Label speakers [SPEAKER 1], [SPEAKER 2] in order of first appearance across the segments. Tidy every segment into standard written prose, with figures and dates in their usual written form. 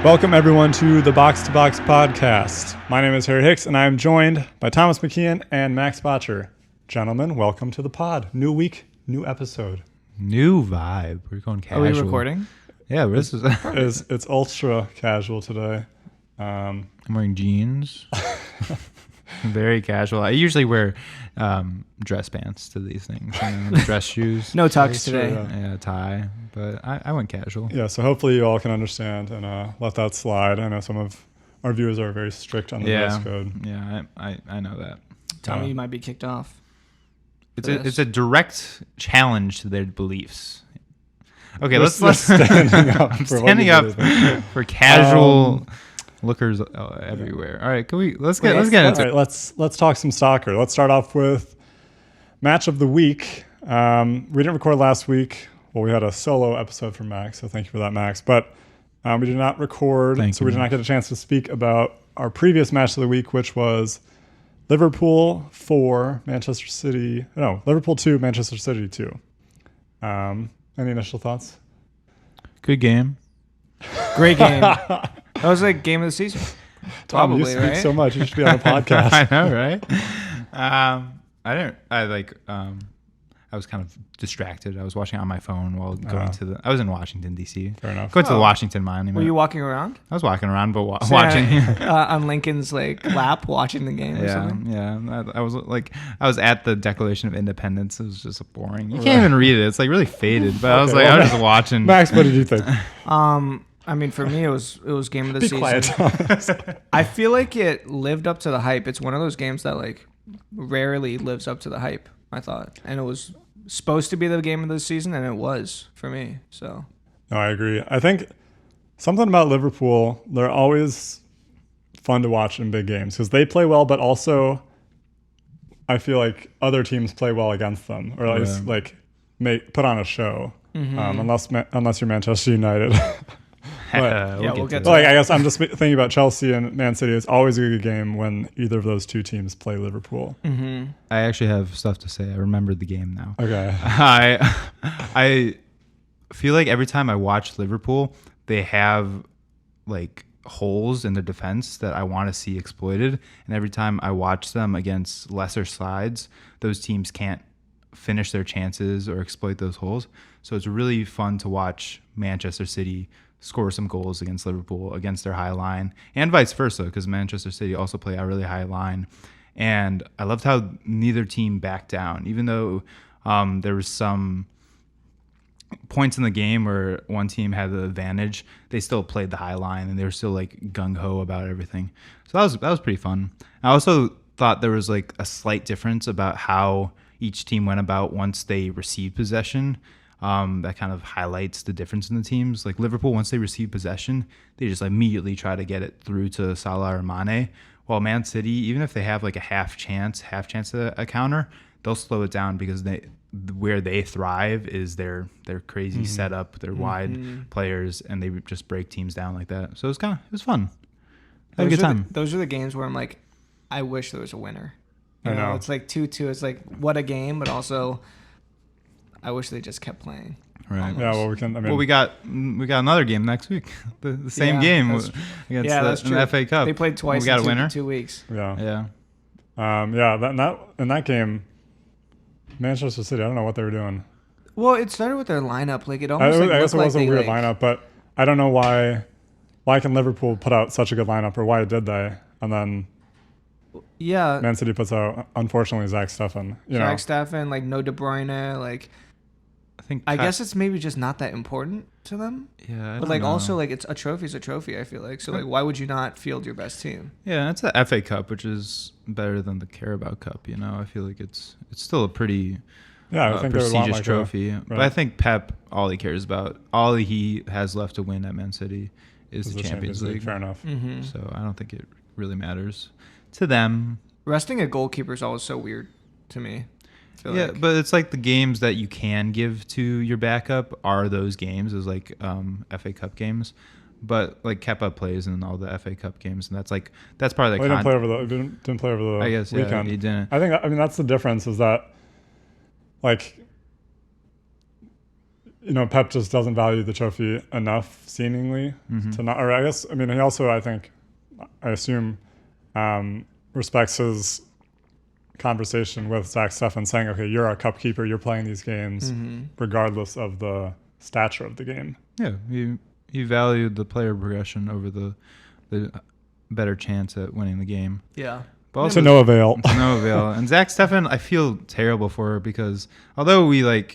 [SPEAKER 1] Welcome, everyone, to the Box to Box podcast. My name is Harry Hicks, and I am joined by Thomas McKeon and Max Botcher. Gentlemen, welcome to the pod. New week, new episode.
[SPEAKER 2] New vibe. We're going casual.
[SPEAKER 3] Are we recording?
[SPEAKER 2] Yeah, this is.
[SPEAKER 1] It's ultra casual today.
[SPEAKER 2] I'm wearing jeans. Very casual. I usually wear dress pants to these things. Dress shoes.
[SPEAKER 3] No tux today.
[SPEAKER 2] Yeah, tie. But I went casual.
[SPEAKER 1] Yeah, so hopefully you all can understand and let that slide. I know some of our viewers are very strict on the dress code.
[SPEAKER 2] Yeah, I know that.
[SPEAKER 3] Tommy, you might be kicked off.
[SPEAKER 2] It's a direct challenge to their beliefs. Okay,
[SPEAKER 1] let's
[SPEAKER 2] standing up. For casual lookers everywhere. All right, let's get into it.
[SPEAKER 1] Let's talk some soccer. Let's start off with match of the week. We didn't record last week. Well, we had a solo episode from Max, so thank you for that, Max. But we did not record, we did not get a chance to speak about our previous match of the week, which was Liverpool 4, Liverpool 2, Manchester City 2. Any initial thoughts?
[SPEAKER 2] Good game.
[SPEAKER 3] Great game. That was like game of the season.
[SPEAKER 1] Tom,
[SPEAKER 3] Probably,
[SPEAKER 1] you speak
[SPEAKER 3] right?
[SPEAKER 1] so much. You should be on a podcast.
[SPEAKER 2] I know, right? I was kind of distracted. I was watching on my phone while going I was in Washington, D.C.
[SPEAKER 1] Fair enough.
[SPEAKER 2] Going to the Washington Monument.
[SPEAKER 3] Were you walking around?
[SPEAKER 2] I was walking around, but watching.
[SPEAKER 3] On Lincoln's lap, watching the game or something?
[SPEAKER 2] Yeah. I was at the Declaration of Independence. It was just boring. You can't even read it. It's like really faded. But I was just watching.
[SPEAKER 1] Max, what did you think?
[SPEAKER 3] I mean, for me, it was game of the season.
[SPEAKER 1] Quiet, Thomas.
[SPEAKER 3] I feel like it lived up to the hype. It's one of those games that like rarely lives up to the hype, I thought. And it was supposed to be the game of the season, and it was for me. So
[SPEAKER 1] No, I agree. I think something about Liverpool, they're always fun to watch in big games because they play well, but also I feel like other teams play well against them, or at least put on a show. Mm-hmm. Unless you're Manchester United.
[SPEAKER 3] We'll get to
[SPEAKER 1] I guess I'm just thinking about Chelsea and Man City. It's always a good game when either of those two teams play Liverpool.
[SPEAKER 3] Mm-hmm.
[SPEAKER 2] I actually have stuff to say. I remembered the game now.
[SPEAKER 1] Okay.
[SPEAKER 2] I feel like every time I watch Liverpool, they have like holes in their defense that I want to see exploited. And every time I watch them against lesser sides, those teams can't finish their chances or exploit those holes. So it's really fun to watch Manchester City score some goals against Liverpool, against their high line, and vice versa, because Manchester City also play a really high line. And I loved how neither team backed down, even though there was some points in the game where one team had the advantage. They still played the high line, and they were still like gung-ho about everything. So that was pretty fun. I also thought there was like a slight difference about how each team went about once they received possession. That kind of highlights the difference in the teams. Like Liverpool, once they receive possession, they just immediately try to get it through to Salah or Mane. While Man City, even if they have like a half chance at a counter, they'll slow it down because where they thrive is their crazy setup, their wide players, and they just break teams down like that. So it was fun. I had a good time.
[SPEAKER 3] Those are the games where I'm like, I wish there was a winner.
[SPEAKER 1] I know.
[SPEAKER 3] It's like 2-2. It's like, what a game, but also I wish they just kept playing.
[SPEAKER 2] Right.
[SPEAKER 3] Almost.
[SPEAKER 1] Yeah. Well, we can. I mean,
[SPEAKER 2] we got another game next week. The same game against the FA Cup.
[SPEAKER 3] They played twice.
[SPEAKER 2] We got a winner.
[SPEAKER 3] 2 weeks.
[SPEAKER 1] Yeah. Yeah. In that game, Manchester City. I don't know what they were doing.
[SPEAKER 3] Well, it started with their lineup. Like it
[SPEAKER 1] I
[SPEAKER 3] almost.
[SPEAKER 1] guess it was
[SPEAKER 3] like
[SPEAKER 1] a weird lineup, but I don't know why. Why can Liverpool put out such a good lineup, or why did they? And then Man City puts out, unfortunately, Zach Steffen.
[SPEAKER 3] Zach Steffen, like no De Bruyne, like. I guess it's maybe just not that important to them.
[SPEAKER 2] Yeah,
[SPEAKER 3] but also like it's a trophy's a trophy. I feel like so like why would you not field your best team?
[SPEAKER 2] Yeah, it's the FA Cup, which is better than the Carabao Cup. I feel like it's still a pretty
[SPEAKER 1] I think
[SPEAKER 2] prestigious trophy. Right. But I think Pep, all he cares about, all he has left to win at Man City is the Champions League.
[SPEAKER 1] Fair enough.
[SPEAKER 3] Mm-hmm.
[SPEAKER 2] So I don't think it really matters to them.
[SPEAKER 3] Resting a goalkeeper is always so weird to me.
[SPEAKER 2] But it's like the games that you can give to your backup are those games, as like FA Cup games. But like Kepa plays in all the FA Cup games, and that's part of the.
[SPEAKER 1] He didn't play over the
[SPEAKER 2] I guess
[SPEAKER 1] weekend.
[SPEAKER 2] He didn't.
[SPEAKER 1] I mean that's the difference is that like Pep just doesn't value the trophy enough, seemingly, to not. Or I guess, I mean, he also, I assume, respects his conversation with Zach Steffen, saying, "Okay, you're our cup keeper. You're playing these games, regardless of the stature of the game."
[SPEAKER 2] Yeah, he valued the player progression over the better chance at winning the game.
[SPEAKER 3] Yeah.
[SPEAKER 2] But also,
[SPEAKER 1] To no avail.
[SPEAKER 2] To no avail. And Zach Steffen, I feel terrible for, because although we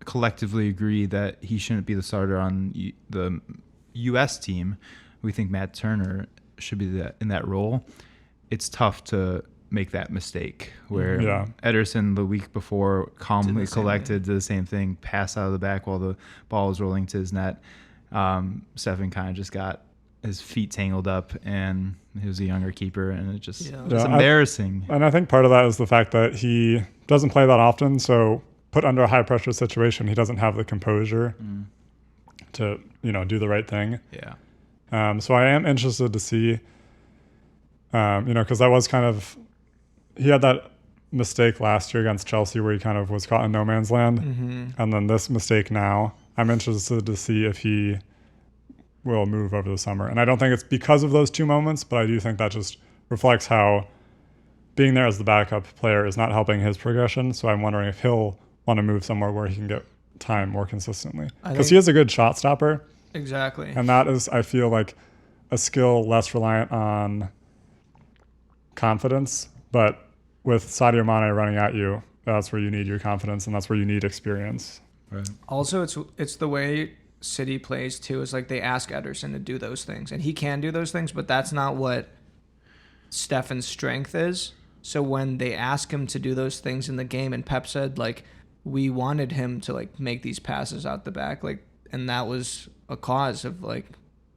[SPEAKER 2] collectively agree that he shouldn't be the starter on the U.S. team, we think Matt Turner should be in that role. It's tough to make that mistake where Ederson the week before calmly did the same thing, pass out of the back while the ball was rolling to his net. Steffen kind of just got his feet tangled up, and he was a younger keeper, and it just it's embarrassing.
[SPEAKER 1] And I think part of that is the fact that he doesn't play that often, so put under a high pressure situation, he doesn't have the composure to do the right thing.
[SPEAKER 2] Yeah.
[SPEAKER 1] So I am interested to see, because that was kind of, he had that mistake last year against Chelsea where he kind of was caught in no man's land, and then this mistake now. I'm interested to see if he will move over the summer, and I don't think it's because of those two moments, but I do think that just reflects how being there as the backup player is not helping his progression. So I'm wondering if he'll want to move somewhere where he can get time more consistently, because he is a good shot stopper.
[SPEAKER 3] Exactly.
[SPEAKER 1] And that is, I feel like, a skill less reliant on confidence. But with Sadio Mane running at you, that's where you need your confidence, and that's where you need experience.
[SPEAKER 2] Right.
[SPEAKER 3] Also, it's the way City plays too. Is they ask Ederson to do those things, and he can do those things, but that's not what Steffen's strength is. So when they ask him to do those things in the game, and Pep said we wanted him to make these passes out the back, and that was a cause of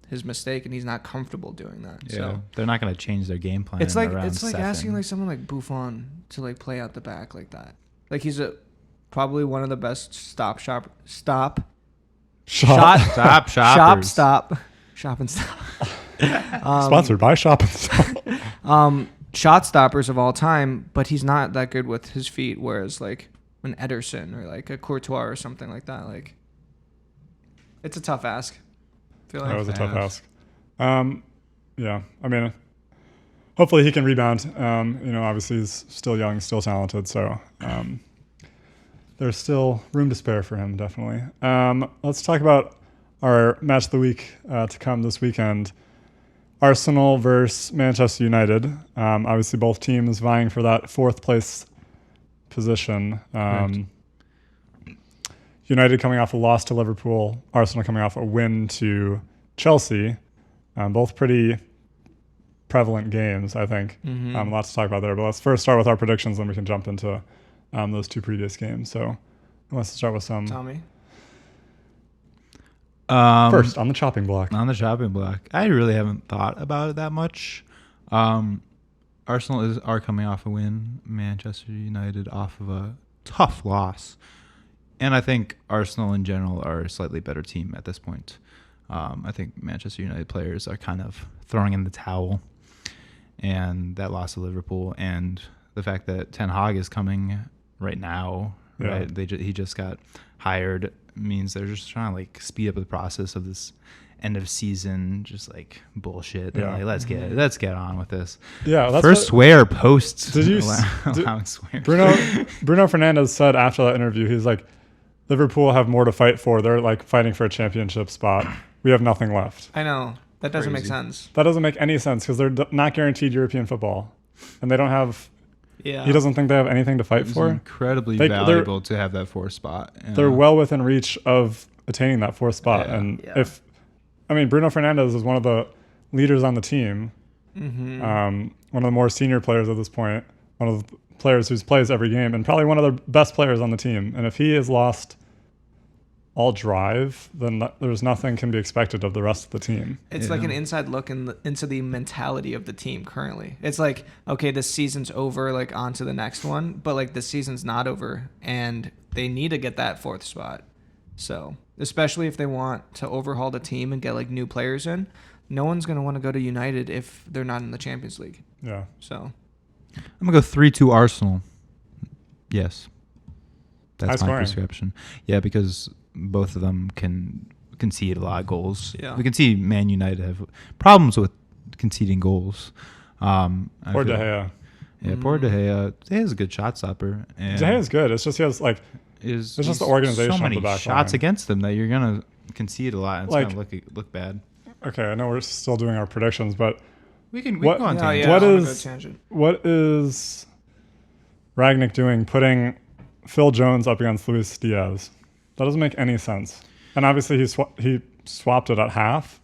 [SPEAKER 3] his mistake, and he's not comfortable doing that.
[SPEAKER 2] Yeah,
[SPEAKER 3] so
[SPEAKER 2] they're not going to change their game plan.
[SPEAKER 3] it's
[SPEAKER 2] around
[SPEAKER 3] asking someone like Buffon to play out the back like that. He's probably one of the best shop and stop.
[SPEAKER 1] Sponsored by Shop and Stop.
[SPEAKER 3] Shot stoppers of all time, but he's not that good with his feet. Whereas an Ederson or a Courtois or something like that, it's a tough ask. I feel
[SPEAKER 1] That was a tough ask. Yeah, I mean, hopefully he can rebound. Obviously he's still young, still talented, so there's still room to spare for him, definitely. Let's talk about our match of the week to come this weekend. Arsenal versus Manchester United. Obviously, both teams vying for that fourth place position. United coming off a loss to Liverpool. Arsenal coming off a win to Chelsea. Both pretty prevalent games, I think. Lots to talk about there. But let's first start with our predictions, then we can jump into those two previous games. So let's start with some...
[SPEAKER 3] Tommy?
[SPEAKER 1] First, on the chopping block.
[SPEAKER 2] On the chopping block. I really haven't thought about it that much. Arsenal are coming off a win. Manchester United off of a tough loss. And I think Arsenal in general are a slightly better team at this point. I think Manchester United players are kind of throwing in the towel. And that loss to Liverpool and the fact that Ten Hag is coming right now, right? He just got hired, means they're just trying to speed up the process of this end of season, just bullshit. They're let's get on with this.
[SPEAKER 1] Yeah,
[SPEAKER 2] first swear post.
[SPEAKER 1] Did you
[SPEAKER 2] allowing swear?
[SPEAKER 1] Bruno Fernandes said after that interview, he's like, Liverpool have more to fight for. They're fighting for a championship spot. We have nothing left.
[SPEAKER 3] I know. That doesn't make sense.
[SPEAKER 1] That doesn't make any sense because they're not guaranteed European football, and they don't have. Yeah. He doesn't think they have anything to fight for.
[SPEAKER 2] Incredibly valuable to have that fourth spot.
[SPEAKER 1] They're well within reach of attaining that fourth spot.
[SPEAKER 2] Yeah.
[SPEAKER 1] And Bruno Fernandes is one of the leaders on the team. One of the more senior players at this point. One of the players who plays every game, and probably one of the best players on the team. And if he has lost all drive, then there's nothing can be expected of the rest of the team.
[SPEAKER 3] It's an inside look into the mentality of the team currently. It's okay, this season's over, on to the next one, but the season's not over, and they need to get that fourth spot. So, especially if they want to overhaul the team and get new players in, no one's going to want to go to United if they're not in the Champions League.
[SPEAKER 1] Yeah.
[SPEAKER 3] So,
[SPEAKER 2] I'm going to go 3-2 Arsenal. Yes. That's
[SPEAKER 1] High
[SPEAKER 2] my
[SPEAKER 1] scoring.
[SPEAKER 2] perception. Yeah, because both of them can concede a lot of goals.
[SPEAKER 3] Yeah.
[SPEAKER 2] We can see Man United have problems with conceding goals. I
[SPEAKER 1] Or
[SPEAKER 2] feel-
[SPEAKER 1] De Gea.
[SPEAKER 2] Yeah, poor De Gea. De Gea's a good shot stopper. And
[SPEAKER 1] De Gea's good. It's just he has like
[SPEAKER 2] is
[SPEAKER 1] it's just the
[SPEAKER 2] he's
[SPEAKER 1] organization
[SPEAKER 2] so
[SPEAKER 1] of
[SPEAKER 2] many
[SPEAKER 1] the back
[SPEAKER 2] shots
[SPEAKER 1] line.
[SPEAKER 2] against them that you're gonna concede a lot. And it's
[SPEAKER 1] Like-
[SPEAKER 2] gonna look bad.
[SPEAKER 1] okay. I know we're still doing our predictions, but
[SPEAKER 2] We can
[SPEAKER 1] What-
[SPEAKER 2] go on
[SPEAKER 3] Yeah,
[SPEAKER 2] tangents.
[SPEAKER 3] yeah,
[SPEAKER 1] What
[SPEAKER 3] I wanna go
[SPEAKER 1] is-
[SPEAKER 3] tangent.
[SPEAKER 1] what is Ragnick doing putting Phil Jones up against Luis Diaz? That doesn't make any sense. And obviously he swapped it at half.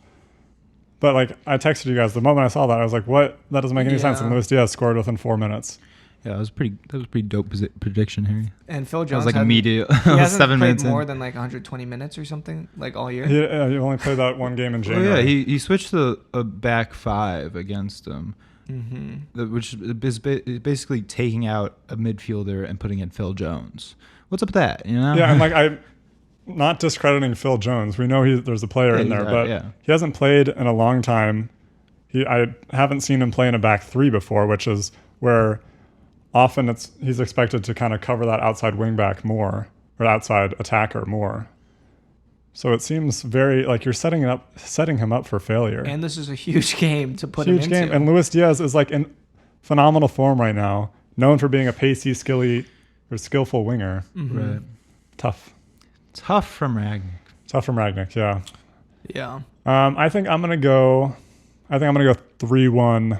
[SPEAKER 1] But like I texted you guys the moment I saw that, I was like, "What? That doesn't make any sense." And
[SPEAKER 3] Yeah.
[SPEAKER 1] Luis Diaz scored within 4 minutes.
[SPEAKER 2] Yeah, that was pretty dope prediction, Harry.
[SPEAKER 3] And Phil
[SPEAKER 2] That was
[SPEAKER 3] Jones
[SPEAKER 2] like
[SPEAKER 3] hadn't-
[SPEAKER 2] immediate.
[SPEAKER 3] He hasn't
[SPEAKER 2] 7
[SPEAKER 3] played
[SPEAKER 2] minutes in.
[SPEAKER 3] more than like 120 minutes or something like all year.
[SPEAKER 1] He only played that one game in
[SPEAKER 2] Oh
[SPEAKER 1] January.
[SPEAKER 2] yeah, he switched to a back five against them,
[SPEAKER 3] Mm-hmm.
[SPEAKER 2] which is basically taking out a midfielder and putting in Phil Jones. What's up with that? You know?
[SPEAKER 1] Yeah, and like I'm not discrediting Phil Jones. We know there's a player
[SPEAKER 2] Yeah,
[SPEAKER 1] in
[SPEAKER 2] he's
[SPEAKER 1] there,
[SPEAKER 2] all
[SPEAKER 1] but
[SPEAKER 2] right, yeah.
[SPEAKER 1] he hasn't played in a long time. I haven't seen him play in a back three before, which is where often he's expected to kind of cover that outside wing back more or outside attacker more. So it seems very like you're setting him up for failure.
[SPEAKER 3] And this is a huge game to put
[SPEAKER 1] Huge
[SPEAKER 3] him
[SPEAKER 1] game.
[SPEAKER 3] into.
[SPEAKER 1] And Luis Diaz is like in phenomenal form right now, known for being a pacey, skillful winger.
[SPEAKER 3] Mhm.
[SPEAKER 2] Right.
[SPEAKER 1] Tough
[SPEAKER 2] From Ragnick.
[SPEAKER 1] from Ragnick, yeah.
[SPEAKER 3] Yeah.
[SPEAKER 1] I think I'm gonna go 3-1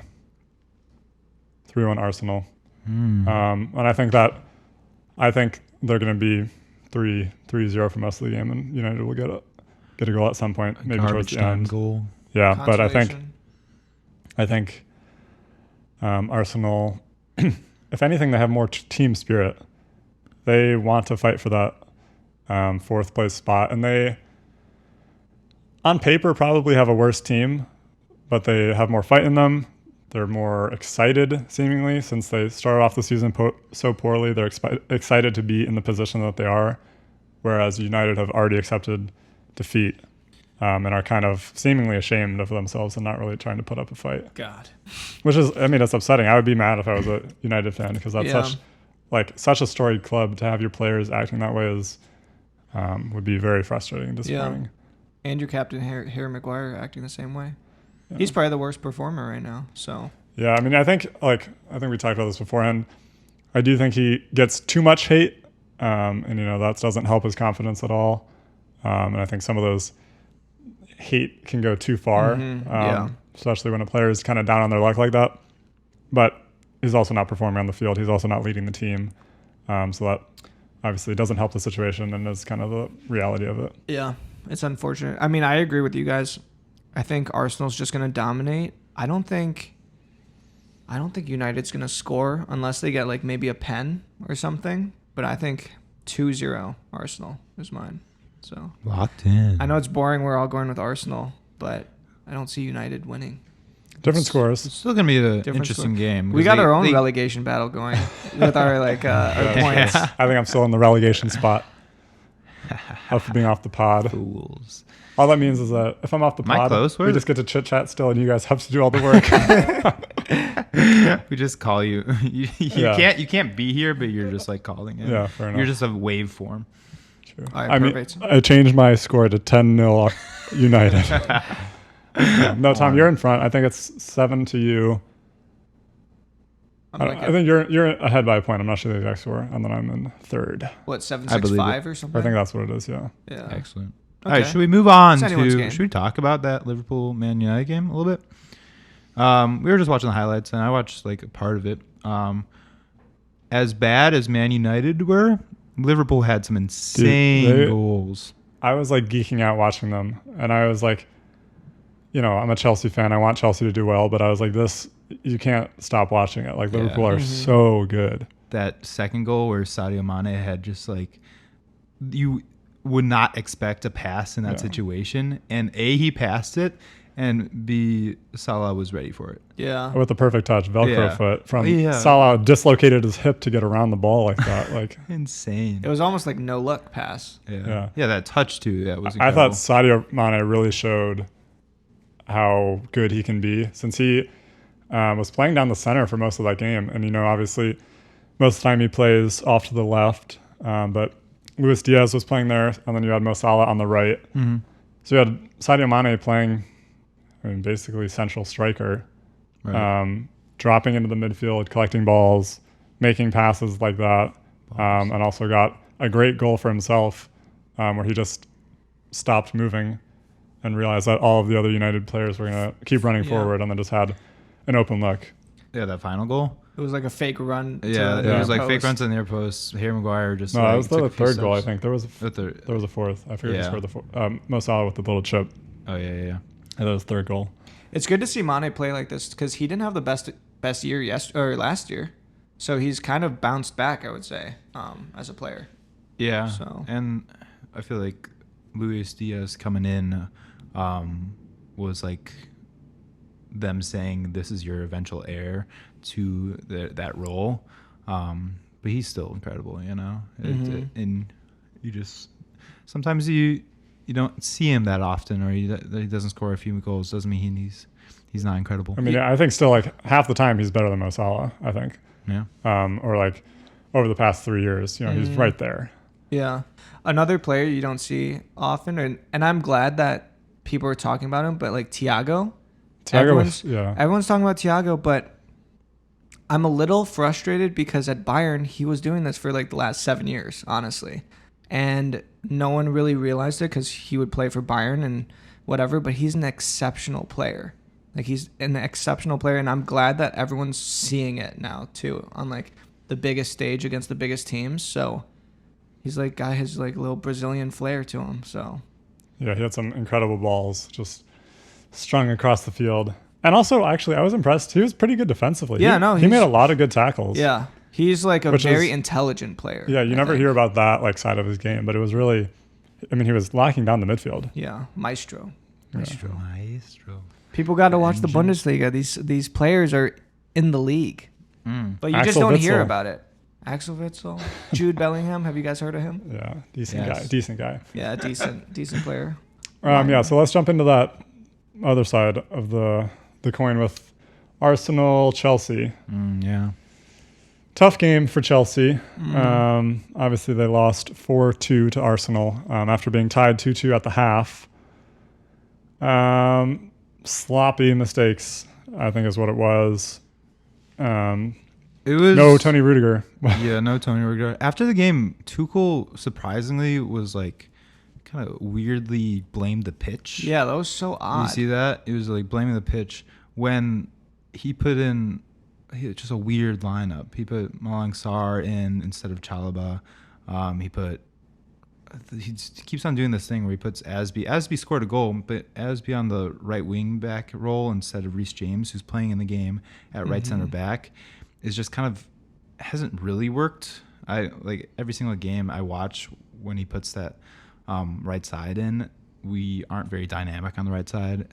[SPEAKER 1] Arsenal. And I think they're gonna be 3-0 for most of the game, and United will get a goal at some point, maybe towards
[SPEAKER 2] Garbage
[SPEAKER 1] the
[SPEAKER 2] time
[SPEAKER 1] end.
[SPEAKER 2] goal.
[SPEAKER 1] Yeah, but I
[SPEAKER 3] Consolation.
[SPEAKER 1] think Arsenal, if anything, they have more team spirit. They want to fight for that fourth place spot, and they, on paper, probably have a worse team, but they have more fight in them. They're more excited, seemingly, since they started off the season so poorly. They're excited to be in the position that they are, whereas United have already accepted defeat and are kind of seemingly ashamed of themselves and not really trying to put up a fight.
[SPEAKER 3] God.
[SPEAKER 1] Which is, I mean, it's upsetting. I would be mad if I was a United fan because that's
[SPEAKER 3] Yeah.
[SPEAKER 1] such a storied club. To have your players acting that way would be very frustrating and disappointing.
[SPEAKER 3] And your captain, Harry Maguire, acting the same way.
[SPEAKER 1] Yeah.
[SPEAKER 3] He's probably the worst performer right now. So
[SPEAKER 1] Yeah, I mean, I think we talked about this beforehand. I do think he gets too much hate, and that doesn't help his confidence at all. And I think some of those hate can go too far,
[SPEAKER 3] Yeah.
[SPEAKER 1] especially when a player is kind of down on their luck like that. But he's also not performing on the field. He's also not leading the team, so that obviously doesn't help the situation, and is kind of the reality of it.
[SPEAKER 3] yeah, it's unfortunate. I mean, I agree with you guys. I think Arsenal's just going to dominate. I don't think United's going to score unless they get like maybe a pen or something. But I think 2-0 Arsenal is mine. So
[SPEAKER 2] Locked in.
[SPEAKER 3] I know it's boring. We're all going with Arsenal, but I don't see United winning.
[SPEAKER 1] Different scores.
[SPEAKER 2] It's still gonna be an
[SPEAKER 3] Different
[SPEAKER 2] interesting
[SPEAKER 3] score.
[SPEAKER 2] game.
[SPEAKER 3] We got our own relegation battle going with our our points.
[SPEAKER 1] I think I'm still in the relegation spot after being off the pod.
[SPEAKER 2] Fools.
[SPEAKER 1] All that means is that if I'm off the
[SPEAKER 2] Am I
[SPEAKER 1] pod,
[SPEAKER 2] close?
[SPEAKER 1] we just get to chit chat still, and you guys have to do all the work.
[SPEAKER 2] We just call you. You
[SPEAKER 1] Yeah.
[SPEAKER 2] can't be here, but you're just like calling it.
[SPEAKER 1] Yeah, fair enough.
[SPEAKER 2] You're just a waveform.
[SPEAKER 1] True.
[SPEAKER 3] All right,
[SPEAKER 1] I mean,
[SPEAKER 3] perfect.
[SPEAKER 1] I changed my score to 10-0 United. Yeah. No, Tom, you're in front. I think it's 7 to you.
[SPEAKER 3] I'm like
[SPEAKER 1] I think you're ahead by a point. I'm not sure the exact score, and then I'm in third.
[SPEAKER 3] what,
[SPEAKER 2] I believe
[SPEAKER 3] 7-6-5 or something?
[SPEAKER 1] I think that's what it is. Yeah.
[SPEAKER 3] Yeah.
[SPEAKER 2] Excellent.
[SPEAKER 3] Okay.
[SPEAKER 2] All right, should we move on
[SPEAKER 3] It's anyone's
[SPEAKER 2] to?
[SPEAKER 3] game.
[SPEAKER 2] Should we talk about that Liverpool Man United game a little bit? We were just watching the highlights, and I watched like a part of it. As bad as Man United were, Liverpool had some insane goals.
[SPEAKER 1] I was like geeking out watching them, and I was like, I'm a Chelsea fan. I want Chelsea to do well, but I was like, you can't stop watching it. Like Liverpool are so good.
[SPEAKER 2] That second goal where Sadio Mane had just like, you would not expect a pass in that situation, and A, he passed it, and B, Salah was ready for it.
[SPEAKER 3] Yeah.
[SPEAKER 1] With the perfect touch, Velcro foot from
[SPEAKER 2] Yeah.
[SPEAKER 1] Salah dislocated his hip to get around the ball like that. Like
[SPEAKER 2] Insane.
[SPEAKER 3] It was almost like no look pass.
[SPEAKER 2] Yeah, that touch too. That was.
[SPEAKER 1] I
[SPEAKER 2] Incredible.
[SPEAKER 1] thought Sadio Mane really showed how good he can be, since he was playing down the center for most of that game. And, obviously most of the time he plays off to the left, but Luis Diaz was playing there, and then you had Mo Salah on the right.
[SPEAKER 2] Mm-hmm.
[SPEAKER 1] So you had Sadio Mane playing, basically central striker,
[SPEAKER 2] Right.
[SPEAKER 1] dropping into the midfield, collecting balls, making passes like that, and also got a great goal for himself, where he just stopped moving and realized that all of the other United players were going to keep running forward, and then just had an open look.
[SPEAKER 2] Yeah, that final goal.
[SPEAKER 3] It was like a fake run.
[SPEAKER 2] Yeah,
[SPEAKER 3] to
[SPEAKER 2] it was
[SPEAKER 3] the
[SPEAKER 2] like fake
[SPEAKER 3] post.
[SPEAKER 2] runs in the near post. Harry Maguire just
[SPEAKER 1] No,
[SPEAKER 2] like,
[SPEAKER 1] that was
[SPEAKER 2] took
[SPEAKER 1] the
[SPEAKER 2] a few
[SPEAKER 1] third goal, I
[SPEAKER 2] steps.
[SPEAKER 1] think. There was
[SPEAKER 2] The third.
[SPEAKER 1] a fourth. I forget who
[SPEAKER 2] Yeah.
[SPEAKER 1] scored the fourth. Mo Salah with the little chip.
[SPEAKER 2] Oh yeah.
[SPEAKER 1] And that was third goal.
[SPEAKER 3] It's good to see Mane play like this because he didn't have the best year last year, so he's kind of bounced back. I would say as a player.
[SPEAKER 2] Yeah.
[SPEAKER 3] So.
[SPEAKER 2] And I feel like Luis Diaz coming in was like them saying this is your eventual heir to that role. But he's still incredible, you know. And you just sometimes you don't see him that often, or he doesn't score a few goals. Doesn't mean he's not incredible.
[SPEAKER 1] I mean, I think still like half the time he's better than Mo Salah, I think.
[SPEAKER 2] Yeah.
[SPEAKER 1] Or like over the past 3 years, he's right there.
[SPEAKER 3] Yeah. Another player you don't see often, and I'm glad that people are talking about him, but like Thiago. Everyone's talking about Thiago, but I'm a little frustrated because at Bayern, he was doing this for like the last 7 years, honestly. And no one really realized it because he would play for Bayern and whatever, but he's an exceptional player. Like he's an exceptional player, and I'm glad that everyone's seeing it now too on like the biggest stage against the biggest teams. So he's like got his like little Brazilian flair to him. So
[SPEAKER 1] yeah, he had some incredible balls just strung across the field. And also, actually, I was impressed. He was pretty good defensively.
[SPEAKER 3] Yeah,
[SPEAKER 1] he made a lot of good tackles.
[SPEAKER 3] Yeah, he's like a very intelligent player.
[SPEAKER 1] Yeah, you never hear about that like side of his game, but it was really, I mean, he was locking down the midfield.
[SPEAKER 3] Yeah, maestro.
[SPEAKER 2] Maestro.
[SPEAKER 3] People got to watch the Bundesliga. These players are in the league, but you just
[SPEAKER 1] Axel
[SPEAKER 3] don't hear
[SPEAKER 1] Witsel.
[SPEAKER 3] about it. Axel Witsel, Jude Bellingham. Have you guys heard of him?
[SPEAKER 1] Yeah,
[SPEAKER 2] Yes.
[SPEAKER 1] decent guy.
[SPEAKER 3] Yeah, decent player.
[SPEAKER 1] Yeah, so let's jump into that other side of the coin with Arsenal, Chelsea.
[SPEAKER 2] Yeah.
[SPEAKER 1] Tough game for Chelsea. Obviously, they lost 4-2 to Arsenal after being tied 2-2 at the half. Sloppy mistakes, I think, is what it was.
[SPEAKER 2] It was
[SPEAKER 1] No Tony Rudiger.
[SPEAKER 2] Yeah, no Tony Rudiger. After the game, Tuchel surprisingly was like kind of weirdly blamed the pitch.
[SPEAKER 3] Yeah, that was so odd.
[SPEAKER 2] You see that? It was like blaming the pitch when he put in just a weird lineup. He put Malang Sarr in instead of Chalobah. He keeps on doing this thing where he puts Asby. Asby scored a goal, but Asby on the right wing back role instead of Reece James, who's playing in the game at right center back, is just kind of hasn't really worked. I like every single game I watch when he puts that right side in, we aren't very dynamic on the right side.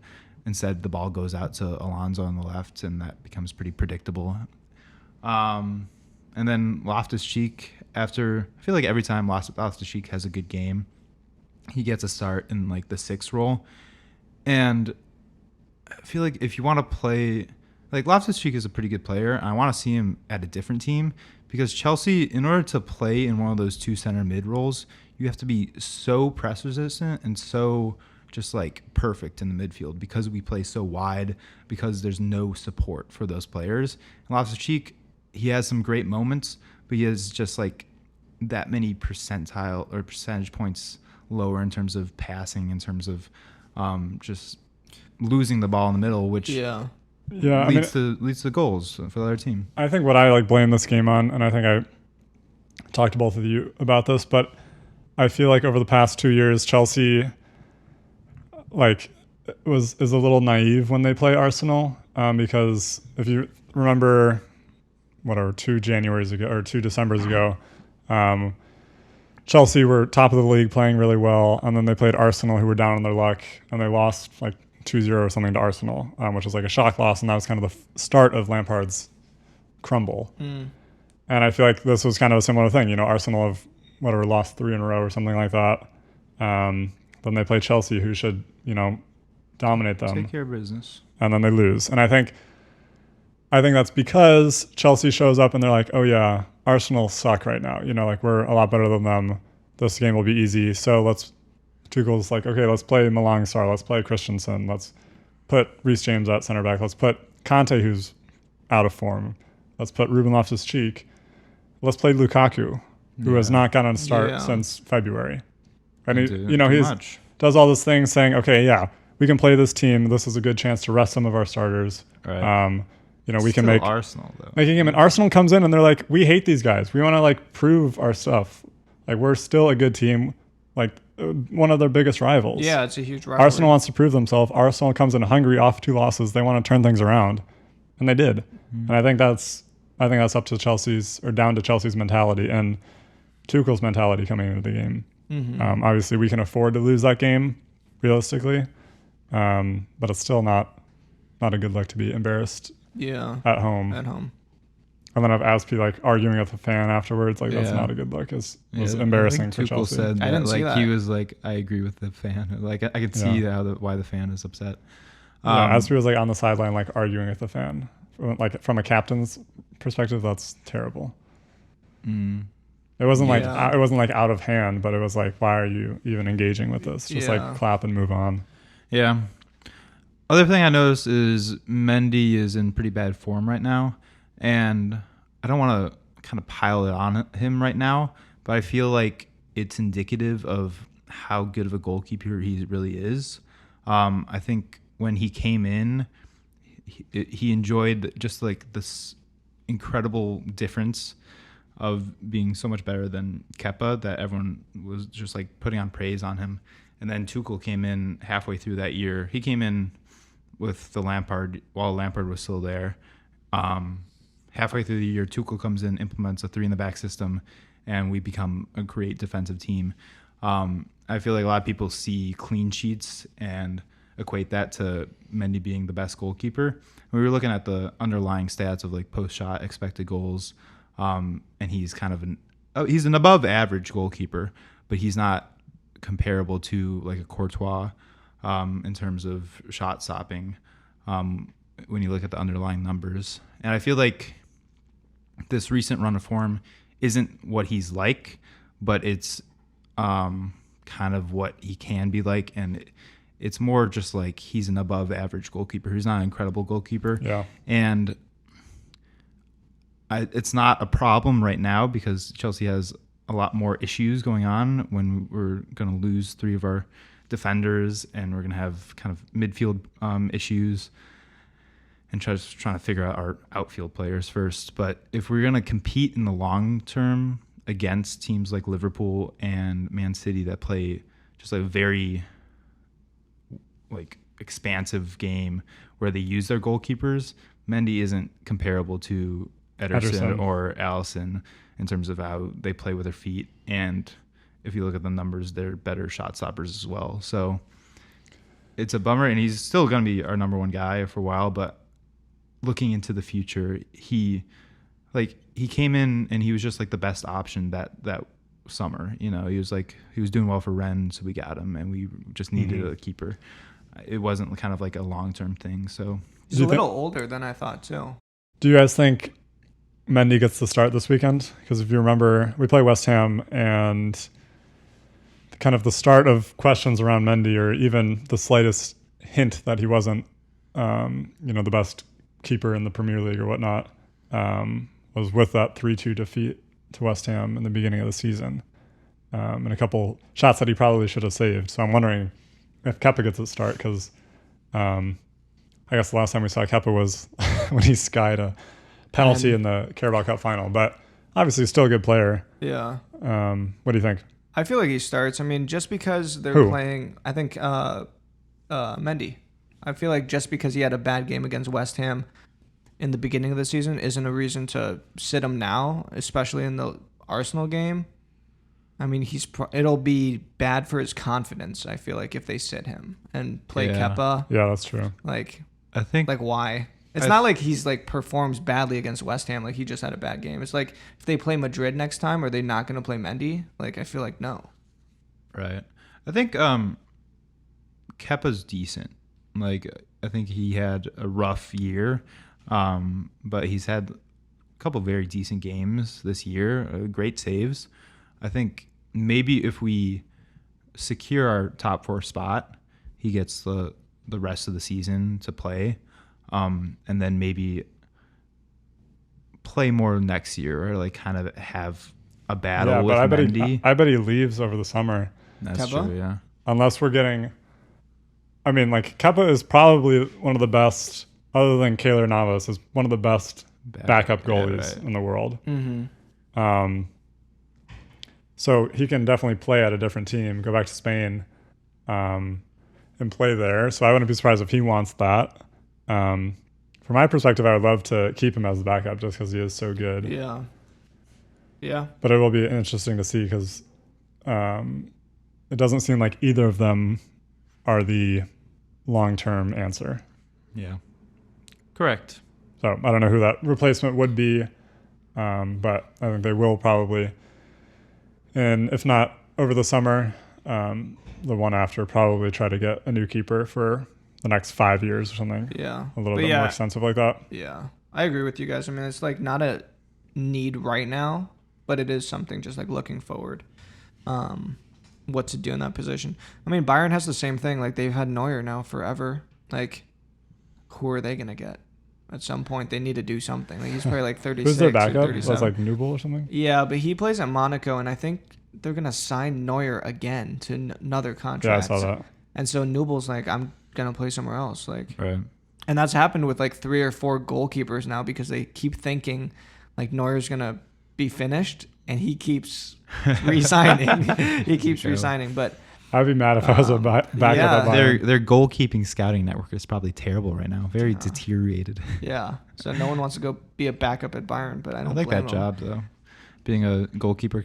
[SPEAKER 2] Instead, the ball goes out to Alonso on the left, and that becomes pretty predictable. And then Loftus-Cheek, I feel like every time Loftus-Cheek has a good game, he gets a start in like the 6 role. And I feel like if you want to play, like Loftus-Cheek is a pretty good player, and I want to see him at a different team because Chelsea, in order to play in one of those 2 center mid roles, you have to be so press resistant and so just like perfect in the midfield because we play so wide, because there's no support for those players. And Loftus-Cheek, he has some great moments, but he has just like that many percentile or percentage points lower in terms of passing, in terms of just losing the ball in the middle, which leads to goals for the other team.
[SPEAKER 1] I think what I like blame this game on, and I think I talked to both of you about this, but I feel like over the past 2 years, Chelsea like is a little naive when they play Arsenal, because if you remember, 2 Januaries ago or 2 Decembers ago, Chelsea were top of the league playing really well, and then they played Arsenal, who were down on their luck, and they lost like 2-0 or something to Arsenal, which was like a shock loss, and that was kind of the start of Lampard's crumble. And I feel like this was kind of a similar thing. Arsenal have lost 3 in a row or something like that. Then they play Chelsea, who should dominate them,
[SPEAKER 2] Take care of business,
[SPEAKER 1] and then they lose. And I think that's because Chelsea shows up and they're like, oh yeah, Arsenal suck right now. Like we're a lot better than them. this game will be easy. So Tuchel's like, okay, let's play Malang Sarr. Let's play Christensen. Let's put Reece James at center back. Let's put Conte, who's out of form. Let's put Ruben Loftus-Cheek. Let's play Lukaku, who has not gotten a start since February. And he does all this thing saying, okay, yeah, we can play this team. This is a good chance to rest some of our starters.
[SPEAKER 2] Right.
[SPEAKER 1] We can make
[SPEAKER 2] Arsenal though.
[SPEAKER 1] Making him, and Arsenal comes in and they're like, we hate these guys. We want to like prove our stuff. Like we're still a good team. Like one of their biggest rivals.
[SPEAKER 3] Yeah, it's a huge rivalry.
[SPEAKER 1] Arsenal wants to prove themselves. Arsenal comes in hungry off 2 losses. They want to turn things around, and they did. And I think that's up to down to Chelsea's mentality and Tuchel's mentality coming into the game. Obviously, we can afford to lose that game realistically, but it's still not a good look to be embarrassed.
[SPEAKER 3] Yeah,
[SPEAKER 1] at home. And then I've Aspi like arguing with the fan afterwards. Like that's not a good look. It was embarrassing for Chelsea.
[SPEAKER 2] Said that,
[SPEAKER 3] I didn't see that.
[SPEAKER 2] He was like, I agree with the fan. Like I could see why the fan is upset.
[SPEAKER 1] Aspi was like on the sideline, like arguing with the fan. Like from a captain's perspective, that's terrible. It wasn't like out of hand, but it was like, why are you even engaging with this? Just like clap and move on.
[SPEAKER 2] Yeah. Other thing I noticed is Mendy is in pretty bad form right now, and I don't want to kind of pile it on him right now, but I feel like it's indicative of how good of a goalkeeper he really is. I think when he came in, he enjoyed just like this incredible difference of being so much better than Kepa that everyone was just like putting on praise on him. And then Tuchel came in halfway through that year. He came in with the Lampard while Lampard was still there. Halfway through the year, Tuchel comes in, implements a 3-in-the-back system, and we become a great defensive team. I feel like a lot of people see clean sheets and equate that to Mendy being the best goalkeeper. We were looking at the underlying stats of like post-shot expected goals, and he's kind of he's an above average goalkeeper, but he's not comparable to like a Courtois in terms of shot stopping when you look at the underlying numbers. And I feel like this recent run of form isn't what he's like, but it's kind of what he can be like. And it's more just like he's an above average goalkeeper. He's not an incredible goalkeeper.
[SPEAKER 1] Yeah.
[SPEAKER 2] And it's not a problem right now because Chelsea has a lot more issues going on when we're going to lose 3 of our defenders and we're going to have kind of midfield issues and trying to figure out our outfield players first. But if we're going to compete in the long term against teams like Liverpool and Man City that play just a very like expansive game where they use their goalkeepers, Mendy isn't comparable to Ederson or Alisson in terms of how they play with their feet. And if you look at the numbers, they're better shot stoppers as well. So it's a bummer, and he's still going to be our number 1 guy for a while. But looking into the future, he came in and he was just like the best option that summer. You know, he was doing well for Rennes, so we got him, and we just needed a keeper. It wasn't kind of like a long-term thing. So
[SPEAKER 3] he's a little older than I thought too.
[SPEAKER 1] Do you guys think Mendy gets the start this weekend? Because if you remember, we play West Ham, and kind of the start of questions around Mendy, or even the slightest hint that he wasn't, the best keeper in the Premier League or whatnot, was with that 3-2 defeat to West Ham in the beginning of the season, and a couple shots that he probably should have saved. So I'm wondering if Kepa gets a start, because I guess the last time we saw Kepa was when he skied a penalty in the Carabao Cup final, but obviously still a good player.
[SPEAKER 3] Yeah.
[SPEAKER 1] What do you think?
[SPEAKER 3] I feel like he starts. I mean, just because they're playing, I think Mendy. I feel like just because he had a bad game against West Ham in the beginning of the season isn't a reason to sit him now, especially in the Arsenal game. I mean, it'll be bad for his confidence, I feel like, if they sit him and play Kepa.
[SPEAKER 1] Yeah, that's true.
[SPEAKER 3] Like,
[SPEAKER 2] I think
[SPEAKER 3] like why? It's not like he's like performs badly against West Ham. Like he just had a bad game. It's like if they play Madrid next time, are they not going to play Mendy? Like I feel like no.
[SPEAKER 2] Right. I think Kepa's decent. Like I think he had a rough year, but he's had a couple very decent games this year. Great saves. I think maybe if we secure our top 4 spot, he gets the rest of the season to play, and then maybe play more next year, or like kind of have a battle with Mendy.
[SPEAKER 1] I bet he leaves over the summer.
[SPEAKER 2] That's
[SPEAKER 3] Kepa?
[SPEAKER 2] true, yeah.
[SPEAKER 1] Unless we're getting, I mean, like Kepa is probably one of the best, other than Keylor Navas, is one of the best backup goalies in the world.
[SPEAKER 3] Mm-hmm.
[SPEAKER 1] So he can definitely play at a different team, go back to Spain, and play there. So I wouldn't be surprised if he wants that. From my perspective, I would love to keep him as the backup just because he is so good.
[SPEAKER 3] Yeah. Yeah.
[SPEAKER 1] But it will be interesting to see because it doesn't seem like either of them are the long-term answer.
[SPEAKER 2] Yeah. Correct.
[SPEAKER 1] So I don't know who that replacement would be, but I think they will probably, and if not over the summer, the one after, probably try to get a new keeper for the next 5 years or something.
[SPEAKER 3] Yeah.
[SPEAKER 1] A little bit more extensive like that.
[SPEAKER 3] Yeah. I agree with you guys. I mean, it's like not a need right now, but it is something just like looking forward. What to do in that position. I mean, Bayern has the same thing. Like they've had Neuer now forever. Like, who are they going to get? At some point, they need to do something. Like he's probably like 36
[SPEAKER 1] Who's their backup?
[SPEAKER 3] or 37.
[SPEAKER 1] That's like Nubel or something?
[SPEAKER 3] Yeah, but he plays at Monaco, and I think they're going to sign Neuer again to another contract.
[SPEAKER 1] Yeah, I saw that.
[SPEAKER 3] And so Nubel's like, I'm going to play somewhere else. Like,
[SPEAKER 2] Right.
[SPEAKER 3] and that's happened with like 3 or 4 goalkeepers now because they keep thinking like Neuer's going to be finished, and he keeps re-signing. He keeps re-signing, but
[SPEAKER 1] I'd be mad if I was a backup
[SPEAKER 3] yeah.
[SPEAKER 1] at Bayern.
[SPEAKER 2] Their goalkeeping scouting network is probably terrible right now. Very deteriorated.
[SPEAKER 3] yeah. So no one wants to go be a backup at Bayern, but I don't
[SPEAKER 2] like
[SPEAKER 3] blame
[SPEAKER 2] that
[SPEAKER 3] them.
[SPEAKER 2] job though, being a goalkeeper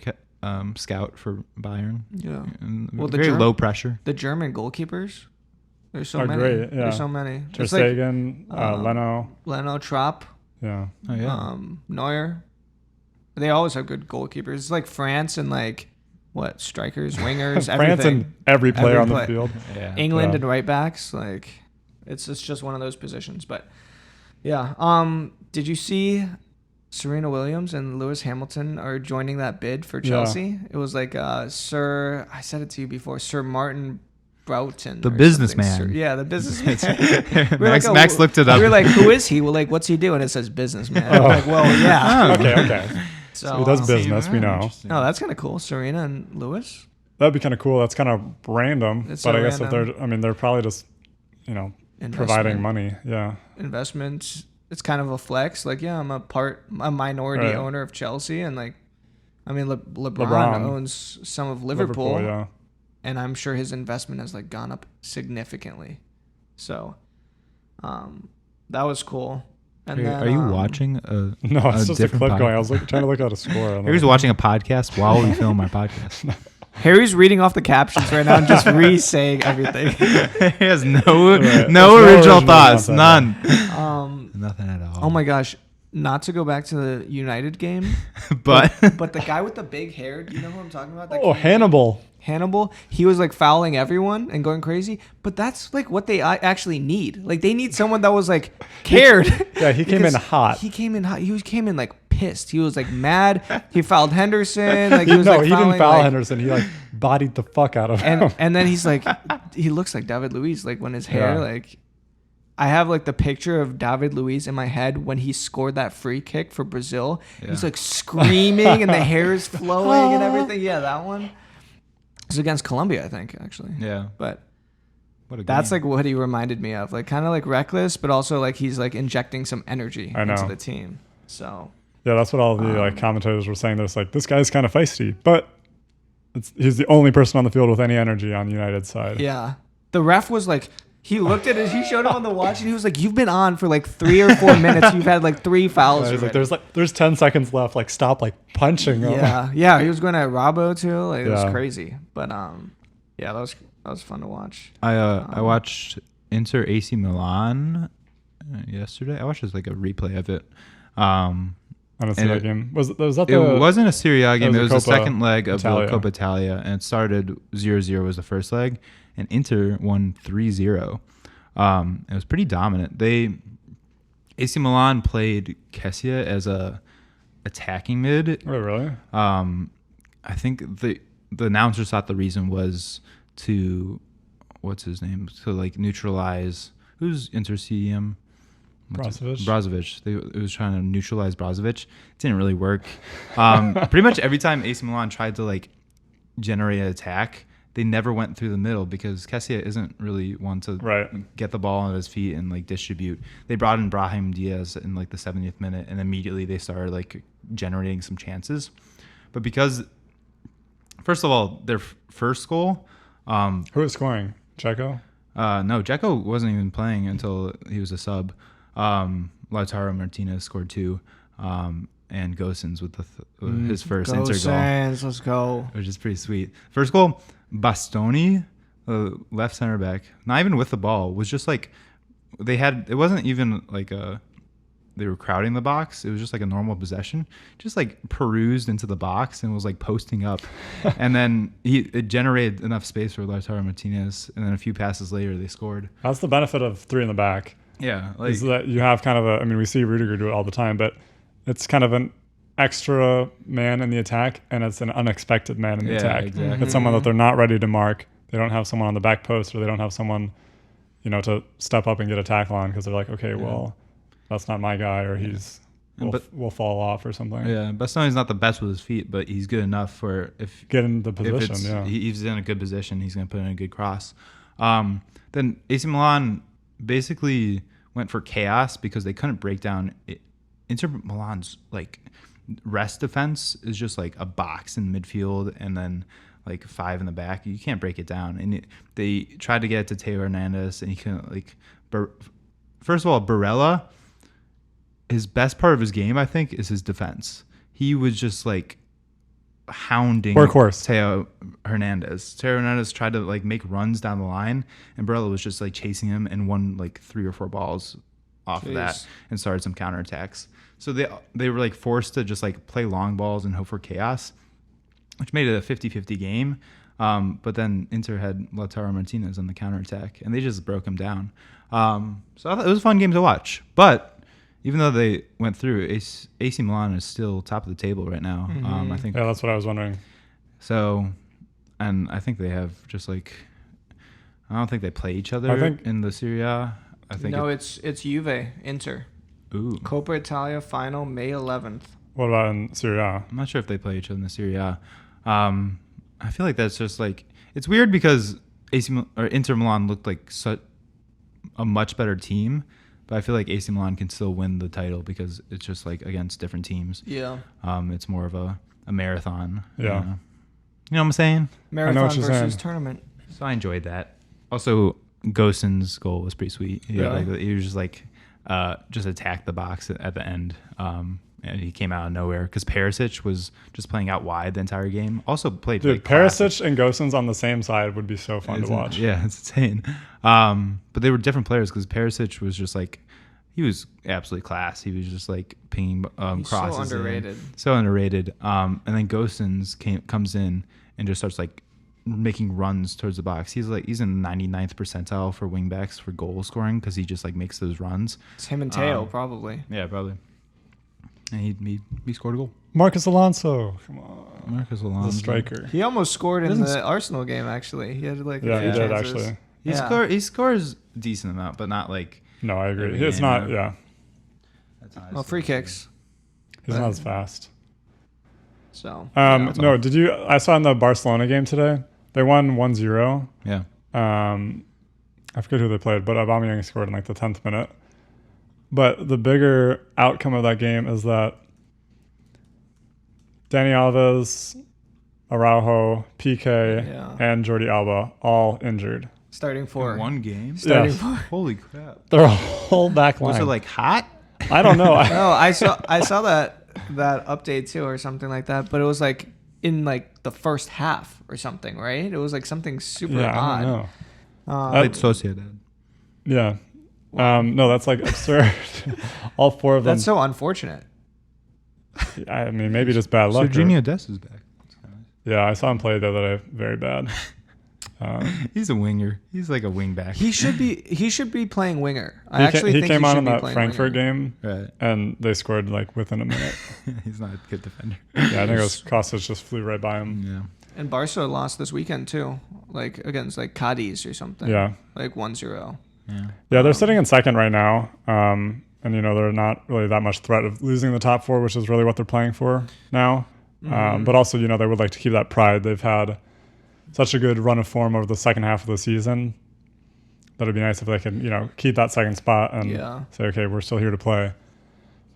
[SPEAKER 2] scout for Bayern.
[SPEAKER 3] Yeah.
[SPEAKER 2] And
[SPEAKER 3] Well,
[SPEAKER 2] very low pressure.
[SPEAKER 3] The German goalkeepers, there's so
[SPEAKER 1] Are
[SPEAKER 3] many.
[SPEAKER 1] great, yeah.
[SPEAKER 3] There's so many.
[SPEAKER 1] Ter
[SPEAKER 3] It's like
[SPEAKER 1] Stegen, Leno.
[SPEAKER 3] Leno, Trapp,
[SPEAKER 1] Yeah.
[SPEAKER 2] Oh yeah.
[SPEAKER 3] Neuer. They always have good goalkeepers. It's like France and like what strikers, wingers,
[SPEAKER 1] France
[SPEAKER 3] everything.
[SPEAKER 1] and every player on the
[SPEAKER 3] play.
[SPEAKER 1] field.
[SPEAKER 2] Yeah.
[SPEAKER 3] England
[SPEAKER 1] Yeah.
[SPEAKER 3] and right backs. Like it's just one of those positions. But yeah. Did you see Serena Williams and Lewis Hamilton are joining that bid for Chelsea? It was like I said it to you before, Sir Martin Broughton.
[SPEAKER 2] The
[SPEAKER 3] or
[SPEAKER 2] businessman.
[SPEAKER 3] something. Yeah, the businessman.
[SPEAKER 2] Max looked it up.
[SPEAKER 3] We were like, who is he? Well, like, what's he doing? It says businessman. I'm like, well, yeah.
[SPEAKER 1] Okay.
[SPEAKER 3] So
[SPEAKER 1] He does business, we know.
[SPEAKER 3] No, that's kind of cool. Serena and Lewis.
[SPEAKER 1] That'd be kind of cool. That's kind of random.
[SPEAKER 3] It's
[SPEAKER 1] but
[SPEAKER 3] so
[SPEAKER 1] I guess
[SPEAKER 3] random.
[SPEAKER 1] they're probably just, providing money. Yeah.
[SPEAKER 3] Investment. It's kind of a flex. Like, yeah, I'm a minority
[SPEAKER 1] Right.
[SPEAKER 3] owner of Chelsea. And like, I mean, LeBron owns some of Liverpool.
[SPEAKER 1] Yeah.
[SPEAKER 3] And I'm sure his investment has like gone up significantly. So, that was cool. And
[SPEAKER 2] Are you watching a
[SPEAKER 1] No, it's just a
[SPEAKER 2] different
[SPEAKER 1] clip
[SPEAKER 2] podcast?
[SPEAKER 1] going. I was trying to look at a score.
[SPEAKER 2] Harry's watching a podcast while we film our podcast.
[SPEAKER 3] Harry's reading off the captions right now and just re-saying everything.
[SPEAKER 2] He has no
[SPEAKER 1] no
[SPEAKER 2] original
[SPEAKER 1] original
[SPEAKER 2] thoughts.
[SPEAKER 1] content,
[SPEAKER 2] None. Nothing at all.
[SPEAKER 3] Oh my gosh. Not to go back to the United game,
[SPEAKER 2] But
[SPEAKER 3] but the guy with the big hair, do you know who I'm talking about? That
[SPEAKER 1] Oh, like what they actually need. Like they need someone that was like cared. Yeah, he came in
[SPEAKER 3] Because
[SPEAKER 1] hot.
[SPEAKER 3] He came in hot. He came in like pissed. He was like mad. He fouled Henderson. Like he was like
[SPEAKER 1] he
[SPEAKER 3] fouling,
[SPEAKER 1] didn't foul
[SPEAKER 3] like,
[SPEAKER 1] Henderson. He bodied the fuck out of him.
[SPEAKER 3] and then he's like, he looks like David Luiz. Like when his hair like. I have like the picture of David Luiz in my head when he scored that free kick for Brazil.
[SPEAKER 2] Yeah.
[SPEAKER 3] He's like screaming and the hair is flowing and everything. Yeah, that one. It's against Colombia, I think, actually.
[SPEAKER 2] yeah,
[SPEAKER 3] But
[SPEAKER 2] what a
[SPEAKER 3] that's
[SPEAKER 2] game.
[SPEAKER 3] like what he reminded me of. Like kind of like reckless, but also like he's like injecting some energy
[SPEAKER 1] I know.
[SPEAKER 3] into the team. So
[SPEAKER 1] Yeah, that's what all the commentators were saying. They're just like, this guy's kind of feisty, but he's the only person on the field with any energy on the United side.
[SPEAKER 3] yeah. The ref was like, he looked at it, he showed him on the watch, and he was like, you've been on for like 3 or 4 minutes. You've had like 3 fouls.
[SPEAKER 1] He's
[SPEAKER 3] already."
[SPEAKER 1] like, there's 10 seconds left. Like, stop punching him.
[SPEAKER 3] Yeah. He was going at Robbo too. Like, it was
[SPEAKER 1] Yeah.
[SPEAKER 3] crazy. But yeah, that was fun to watch.
[SPEAKER 2] I watched Inter AC Milan yesterday. I watched just like a replay of it.
[SPEAKER 1] I don't see
[SPEAKER 2] And
[SPEAKER 1] that game. Was that
[SPEAKER 2] It wasn't a Serie A game.
[SPEAKER 1] was
[SPEAKER 2] It
[SPEAKER 1] a
[SPEAKER 2] was the
[SPEAKER 1] Copa
[SPEAKER 2] second leg of
[SPEAKER 1] Italia.
[SPEAKER 2] the Copa Italia, and it started 0-0 was the first leg, and Inter won 3-0. It was pretty dominant. AC Milan played Kessia as a attacking mid.
[SPEAKER 1] Oh, really?
[SPEAKER 2] I think the announcers thought the reason was to, what's his name? To like neutralize, who's Inter CDM? Brozovic. It was trying to neutralize Brozovic. It didn't really work. Pretty much every time AC Milan tried to like generate an attack, they never went through the middle because Kessie isn't really one to get the ball on his feet and like distribute. They brought in Brahim Diaz in like the 70th minute, and immediately they started like generating some chances. But because, first of all, their first goal.
[SPEAKER 1] Who was scoring? Dzeko?
[SPEAKER 2] No, Dzeko wasn't even playing until he was a sub. Lautaro Martinez scored 2. And Gosens with his first Inter goal.
[SPEAKER 3] Let's go.
[SPEAKER 2] Which is pretty sweet. First goal, Bastoni, left center back, not even with the ball, was just like, it wasn't even like they were crowding the box. It was just like a normal possession. Just like perused into the box and was like posting up. And then it generated enough space for Lautaro Martinez. And then a few passes later, they scored.
[SPEAKER 1] That's the benefit of 3 in the back.
[SPEAKER 2] Yeah.
[SPEAKER 1] Is that you have kind of we see Rudiger do it all the time, but it's kind of an extra man in the attack, and it's an unexpected man in the attack.
[SPEAKER 2] Exactly.
[SPEAKER 1] It's someone that they're not ready to mark. They don't have someone on the back post, or they don't have someone, to step up and get a tackle on because they're like, okay, well, that's not my guy, or we'll fall off or something.
[SPEAKER 2] Yeah, Bastoni's not the best with his feet, but he's good enough for if
[SPEAKER 1] get in the position.
[SPEAKER 2] He's in a good position. He's going to put in a good cross. Then AC Milan basically went for chaos because they couldn't break down it. Inter Milan's like rest defense is just like a box in midfield and then like 5 in the back. You can't break it down. And they tried to get it to Teo Hernandez, and he couldn't. Like, first of all, Barella, his best part of his game, I think, is his defense. He was just like hounding Teo Hernandez. Teo Hernandez tried to like make runs down the line, and Barella was just like chasing him and won like 3 or 4 balls off of that and started some counterattacks. So they were like forced to just like play long balls and hope for chaos, which made it a 50-50 game. But then Inter had Lautaro Martinez on the counterattack, and they just broke him down. So I thought it was a fun game to watch. But even though they went through, AC Milan is still top of the table right now. I think.
[SPEAKER 1] Yeah, that's what I was wondering.
[SPEAKER 2] So, and I think they have just like, I don't think they play each other in the Serie A. I think
[SPEAKER 3] it's Juve, Inter.
[SPEAKER 2] Ooh.
[SPEAKER 3] Copa Italia final, May 11th.
[SPEAKER 1] What about in Serie A?
[SPEAKER 2] I'm not sure if they play each other in the Serie A. I feel like that's just like, it's weird because Inter Milan looked like such a much better team, but I feel like AC Milan can still win the title because it's just like against different teams.
[SPEAKER 3] Yeah.
[SPEAKER 2] It's more of a marathon.
[SPEAKER 1] Yeah.
[SPEAKER 2] You know what I'm saying?
[SPEAKER 3] Marathon versus tournament.
[SPEAKER 2] So I enjoyed that. Also, Gosens' goal was pretty sweet. Yeah, like he was just like just attacked the box at the end, and he came out of nowhere because Perisic was just playing out wide the entire game. Also played.
[SPEAKER 1] Dude, Perisic and Gosens on the same side would be so fun to watch.
[SPEAKER 2] Yeah, it's insane. But they were different players because Perisic was just like, he was absolutely class. He was just like pinging crosses. So underrated. And then Gosens comes in and just starts like making runs towards the box. He's in the 99th percentile for wingbacks for goal scoring because he just like makes those runs.
[SPEAKER 3] It's him and Teo probably.
[SPEAKER 2] Yeah, probably. And he scored a goal.
[SPEAKER 1] Marcus Alonso, come on.
[SPEAKER 2] Marcus Alonso,
[SPEAKER 1] the striker.
[SPEAKER 3] He almost scored in the Arsenal game. Actually, he had like
[SPEAKER 1] he did actually.
[SPEAKER 2] He scores a decent amount, but not like.
[SPEAKER 1] No, I agree. It's not. Yeah.
[SPEAKER 3] That's not free kicks.
[SPEAKER 1] He's not as fast.
[SPEAKER 3] So.
[SPEAKER 1] No, did you? I saw in the Barcelona game today. They won 1-0.
[SPEAKER 2] Yeah.
[SPEAKER 1] I forget who they played, but Aubameyang scored in like the 10th minute. But the bigger outcome of that game is that Dani Alves, Araujo, PK, and Jordi Alba all injured.
[SPEAKER 3] Starting 4.
[SPEAKER 2] In one game?
[SPEAKER 3] Starting 4.
[SPEAKER 2] Holy crap.
[SPEAKER 1] Their whole back line.
[SPEAKER 2] Was it like hot?
[SPEAKER 1] I don't know.
[SPEAKER 3] No, I saw that update too or something like that, but it was like in like the first half or something, right? It was like something super odd.
[SPEAKER 1] I don't know.
[SPEAKER 2] Played Sociedad.
[SPEAKER 1] Yeah. No, that's like absurd. All 4 of them.
[SPEAKER 3] That's so unfortunate.
[SPEAKER 1] I mean, maybe just bad luck.
[SPEAKER 2] Serginho Dest is back.
[SPEAKER 1] Yeah, I saw him play the other day. Very bad.
[SPEAKER 2] He's a winger. He's like a wing back.
[SPEAKER 3] He should be playing winger.
[SPEAKER 1] He came on in that Frankfurt game,
[SPEAKER 2] right?
[SPEAKER 1] And they scored like within a minute.
[SPEAKER 2] He's not a good defender.
[SPEAKER 1] Yeah, I think it was Kostic just flew right by him.
[SPEAKER 2] Yeah.
[SPEAKER 3] And Barca lost this weekend too, like against like Cadiz or something.
[SPEAKER 1] Yeah.
[SPEAKER 3] Like 1-0.
[SPEAKER 1] Yeah, they're sitting in second right now. And, they're not really that much threat of losing the top four, which is really what they're playing for now. But also, they would like to keep that pride. They've had such a good run of form over the second half of the season that it'd be nice if they could, keep that second spot and say, okay, we're still here to play.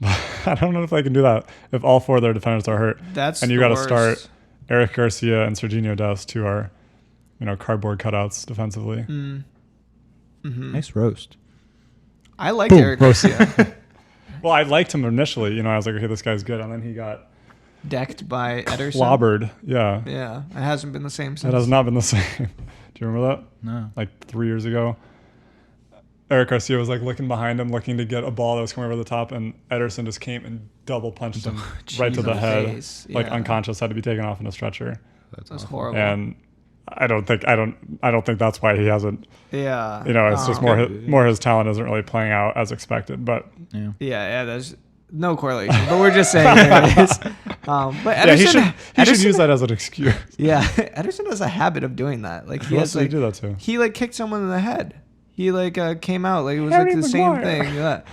[SPEAKER 1] I don't know if they can do that if all four of their defenders are hurt.
[SPEAKER 3] And
[SPEAKER 1] you got to start Eric Garcia and Serginho Dest, who are, cardboard cutouts defensively.
[SPEAKER 2] Nice roast.
[SPEAKER 3] I like Eric Garcia.
[SPEAKER 1] Well, I liked him initially. I was like, okay, this guy's good. And then he got
[SPEAKER 3] decked by Ederson.
[SPEAKER 1] Clobbered. Yeah.
[SPEAKER 3] Yeah. It hasn't been the same since.
[SPEAKER 1] It has not been the same. Do you remember that?
[SPEAKER 2] No.
[SPEAKER 1] Like 3 years ago. Eric Garcia was like looking behind him, looking to get a ball that was coming over the top, and Ederson just came and double punched him right to the head, like unconscious, had to be taken off in a stretcher.
[SPEAKER 3] That's horrible.
[SPEAKER 1] And I don't think that's why he hasn't.
[SPEAKER 3] Yeah.
[SPEAKER 1] It's just more his talent isn't really playing out as expected. But
[SPEAKER 3] yeah. There's no correlation, but we're just saying it is. But Ederson,
[SPEAKER 1] he should use that as an excuse.
[SPEAKER 3] Yeah, Ederson has a habit of doing that. Like he has
[SPEAKER 1] do that too.
[SPEAKER 3] He like kicked someone in the head. He came out like it was
[SPEAKER 1] Harry
[SPEAKER 3] like the
[SPEAKER 1] Maguire.
[SPEAKER 3] same thing. Yeah,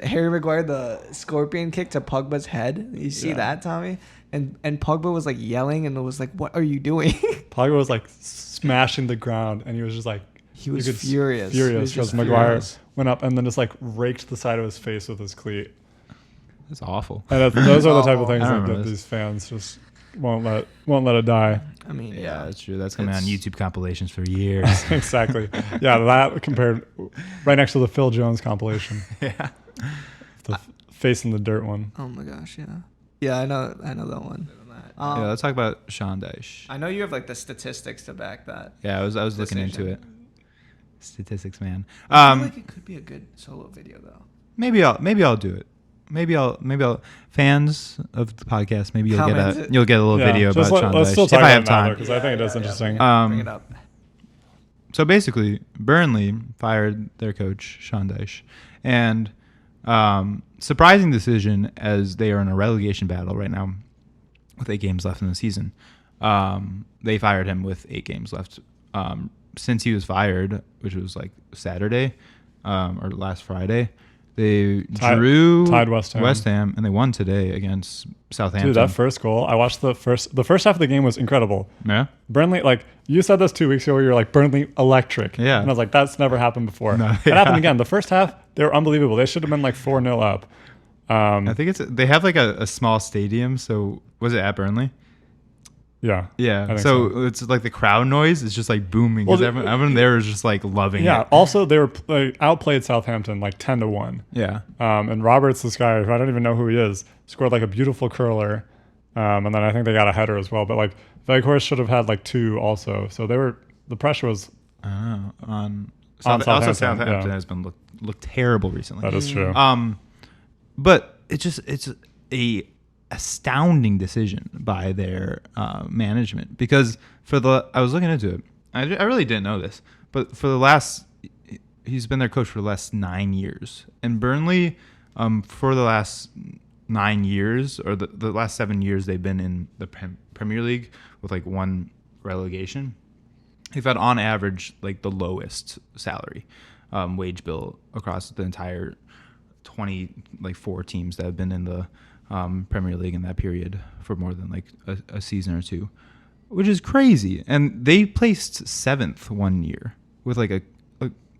[SPEAKER 3] Harry Maguire, the scorpion kick to Pogba's head. You see that, Tommy? And Pogba was like yelling and it was like, "What are you doing?"
[SPEAKER 1] Pogba was like smashing the ground, and he was just like
[SPEAKER 3] he was furious.
[SPEAKER 1] Because Maguire went up and then just like raked the side of his face with his cleat.
[SPEAKER 2] That's awful.
[SPEAKER 1] And those are the type of things that these fans just won't let it die.
[SPEAKER 3] I mean,
[SPEAKER 2] yeah, that's true. That's coming on YouTube compilations for years.
[SPEAKER 1] Exactly. Yeah, that compared right next to the Phil Jones compilation.
[SPEAKER 2] Yeah.
[SPEAKER 1] The face in the dirt one.
[SPEAKER 3] Oh my gosh, yeah. Yeah, I know that one.
[SPEAKER 2] Yeah, let's talk about Sean Dyche.
[SPEAKER 3] I know you have like the statistics to back that.
[SPEAKER 2] Yeah, I was looking into it. Statistics, man.
[SPEAKER 3] I feel like it could be a good solo video though.
[SPEAKER 2] Maybe I'll do it. Maybe I'll fans of the podcast. Maybe you'll get a little video about Sean
[SPEAKER 1] let's
[SPEAKER 2] Dyche
[SPEAKER 1] still talk
[SPEAKER 2] if I have
[SPEAKER 1] about it
[SPEAKER 2] time
[SPEAKER 1] because I think it is interesting.
[SPEAKER 3] Bring it up.
[SPEAKER 2] So basically, Burnley fired their coach Sean Dyche, and surprising decision as they are in a relegation battle right now with 8 games left in the season. They fired him with 8 games left. Since he was fired, which was like Saturday or last Friday, they tied West Ham, and they won today against Southampton.
[SPEAKER 1] Dude, that first goal, I watched the first half of the game was incredible.
[SPEAKER 2] Yeah.
[SPEAKER 1] Burnley, like you said this 2 weeks ago, where you're like Burnley electric.
[SPEAKER 2] Yeah.
[SPEAKER 1] And I was like, that's never happened before.
[SPEAKER 2] No,
[SPEAKER 1] it happened again. The first half, they were unbelievable. They should have been like 4-0 up.
[SPEAKER 2] I think they have like a small stadium. So was it at Burnley?
[SPEAKER 1] Yeah.
[SPEAKER 2] Yeah. So it's like the crowd noise is just like booming because everyone there is just like loving it.
[SPEAKER 1] Yeah. Also, they were outplayed Southampton like 10-1.
[SPEAKER 2] Yeah.
[SPEAKER 1] And Roberts, this guy, who I don't even know who he is, scored like a beautiful curler. And then I think they got a header as well. But like Weghorst should have had like 2 also. So the pressure was
[SPEAKER 2] on
[SPEAKER 1] Southampton.
[SPEAKER 2] Also, Southampton has been looked terrible recently.
[SPEAKER 1] That is true.
[SPEAKER 2] But it's a astounding decision by their management because I was looking into it. I really didn't know this, but he's been their coach for the last 9 years, and Burnley for the last 9 years or the last 7 years they've been in the Premier League with like 1 relegation. They've had on average like the lowest salary wage bill across the entire 24 teams that have been in the Premier League in that period for more than like a season or 2, which is crazy. And they placed 7th one year with like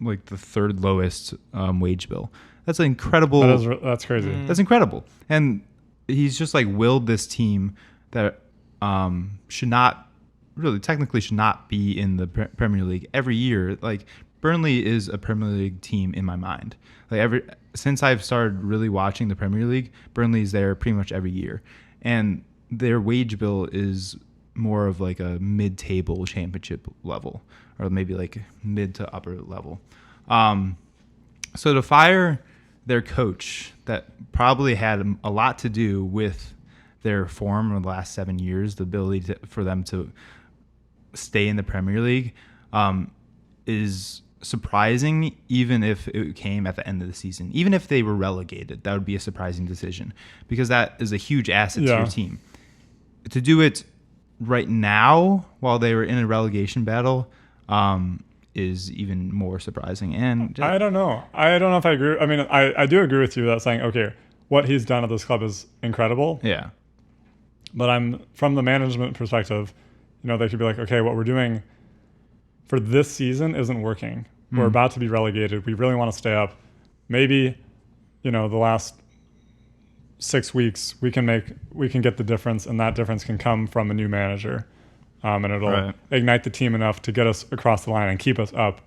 [SPEAKER 2] like the 3rd lowest wage bill. That's incredible.
[SPEAKER 1] That's crazy.
[SPEAKER 2] That's incredible. And he's just like willed this team that technically should not be in the Premier League every year. Like Burnley is a Premier League team in my mind. Like since I've started really watching the Premier League, Burnley's there pretty much every year, and their wage bill is more of like a mid-table championship level, or maybe like mid to upper level. So to fire their coach, that probably had a lot to do with their form in the last 7 years, the ability for them to stay in the Premier League, is surprising. Even if it came at the end of the season, even if they were relegated, that would be a surprising decision because that is a huge asset to your team. To do it right now, while they were in a relegation battle, is even more surprising. And
[SPEAKER 1] I don't know. I don't know if I agree. I mean, I do agree with you that saying, okay, what he's done at this club is incredible.
[SPEAKER 2] yeah,
[SPEAKER 1] But I'm from the management perspective, they could be like, okay, what we're doing for this season isn't working. We're about to be relegated. We really want to stay up. Maybe, the last 6 weeks we can get the difference, and that difference can come from a new manager, and it'll ignite the team enough to get us across the line and keep us up.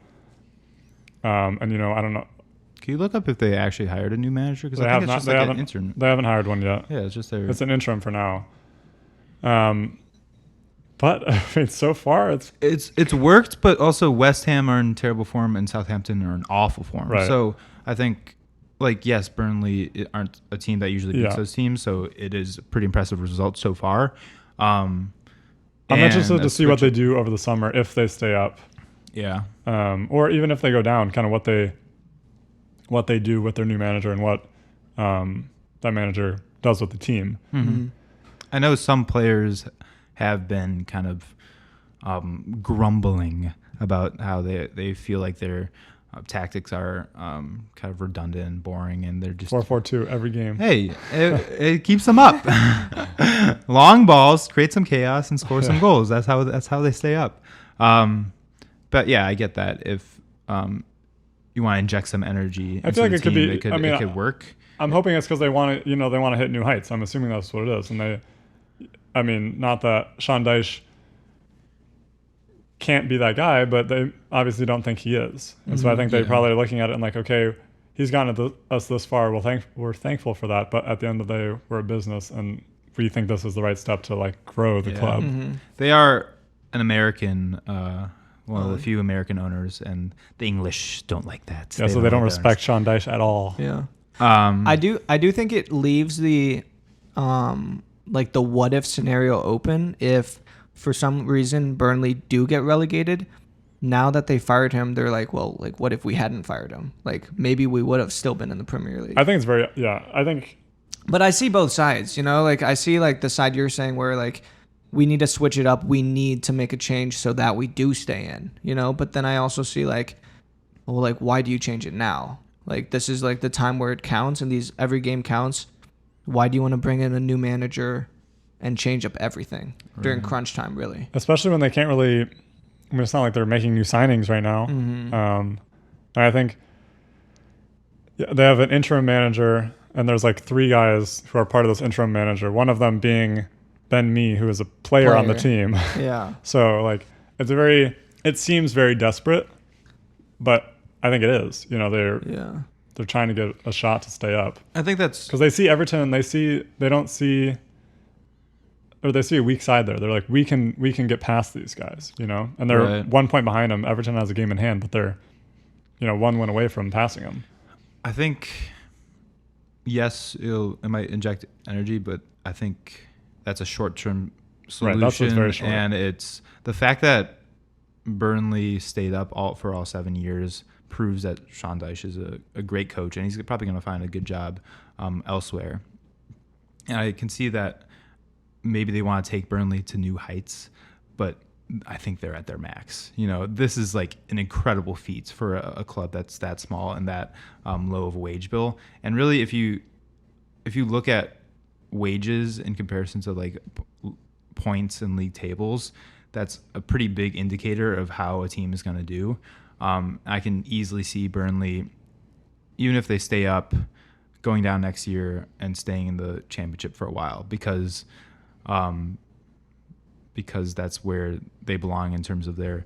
[SPEAKER 1] And I don't know.
[SPEAKER 2] Can you look up if they actually hired a new manager? Because
[SPEAKER 1] They
[SPEAKER 2] I
[SPEAKER 1] have
[SPEAKER 2] think
[SPEAKER 1] not.
[SPEAKER 2] it's just
[SPEAKER 1] They
[SPEAKER 2] like
[SPEAKER 1] haven't.
[SPEAKER 2] an intern.
[SPEAKER 1] They haven't hired one yet.
[SPEAKER 2] Yeah, it's just their.
[SPEAKER 1] It's an interim for now. But I mean, so far
[SPEAKER 2] It's worked, but also West Ham are in terrible form and Southampton are in awful form.
[SPEAKER 1] Right.
[SPEAKER 2] So I think, yes, Burnley aren't a team that usually beats those teams, so it is a pretty impressive result so far.
[SPEAKER 1] I'm interested to see what they do over the summer if they stay up.
[SPEAKER 2] Yeah.
[SPEAKER 1] Or even if they go down, kind of what they do with their new manager and what that manager does with the team.
[SPEAKER 2] Mm-hmm. I know some players have been kind of grumbling about how they feel like their tactics are kind of redundant and boring, and they're just
[SPEAKER 1] 4-4-2 every game.
[SPEAKER 2] Hey, it keeps them up. Long balls, create some chaos, and score some goals. That's how they stay up. But yeah, I get that. If you want to inject some energy,
[SPEAKER 1] I feel like
[SPEAKER 2] the
[SPEAKER 1] it could
[SPEAKER 2] team,
[SPEAKER 1] be.
[SPEAKER 2] it could work.
[SPEAKER 1] I'm hoping it's because they want to hit new heights. I'm assuming that's what it is, and not that Sean Dyche can't be that guy, but they obviously don't think he is. And so I think they probably are looking at it and like, okay, he's gotten us this far. We're thankful for that. But at the end of the day, we're a business, and we think this is the right step to like grow the club.
[SPEAKER 3] Mm-hmm.
[SPEAKER 2] They are an American, one of the few American owners, and the English don't like that.
[SPEAKER 1] Yeah, so they don't respect Sean Dyche at all.
[SPEAKER 3] Yeah. I do think it leaves the like the what if scenario open if for some reason Burnley do get relegated. Now that they fired him, they're like, well, like what if we hadn't fired him? Like maybe we would have still been in the Premier League.
[SPEAKER 1] I think it's very I think.
[SPEAKER 3] But I see both sides, like I see like the side you're saying where like we need to switch it up, we need to make a change so that we do stay in, But then I also see like, well, like why do you change it now? Like this is like the time where it counts, and every game counts. Why do you want to bring in a new manager and change up everything during crunch time, really?
[SPEAKER 1] Especially when they can't really. I mean, it's not like they're making new signings right now.
[SPEAKER 3] Mm-hmm.
[SPEAKER 1] And I think they have an interim manager, and there's like 3 guys who are part of this interim manager. One of them being Ben Mee, who is a player on the team.
[SPEAKER 3] Yeah.
[SPEAKER 1] So like it seems very desperate, but I think it is. They're trying to get a shot to stay up.
[SPEAKER 2] I think that's
[SPEAKER 1] because they see Everton and they see a weak side there. They're like, we can get past these guys, and they're 1 point behind them. Everton has a game in hand, but they're 1 win away from passing them.
[SPEAKER 2] I think yes, it might inject energy, but I think that's a short-term solution.
[SPEAKER 1] Right, that's what's very short.
[SPEAKER 2] And it's the fact that Burnley stayed up for all 7 years proves that Sean Dyche is a great coach, and he's probably going to find a good job elsewhere. And I can see that maybe they want to take Burnley to new heights, but I think they're at their max. This is like an incredible feat for a club that's that small and that low of a wage bill. And really, if you look at wages in comparison to like points and league tables, that's a pretty big indicator of how a team is going to do. I can easily see Burnley, even if they stay up, going down next year and staying in the championship for a while because that's where they belong in terms of their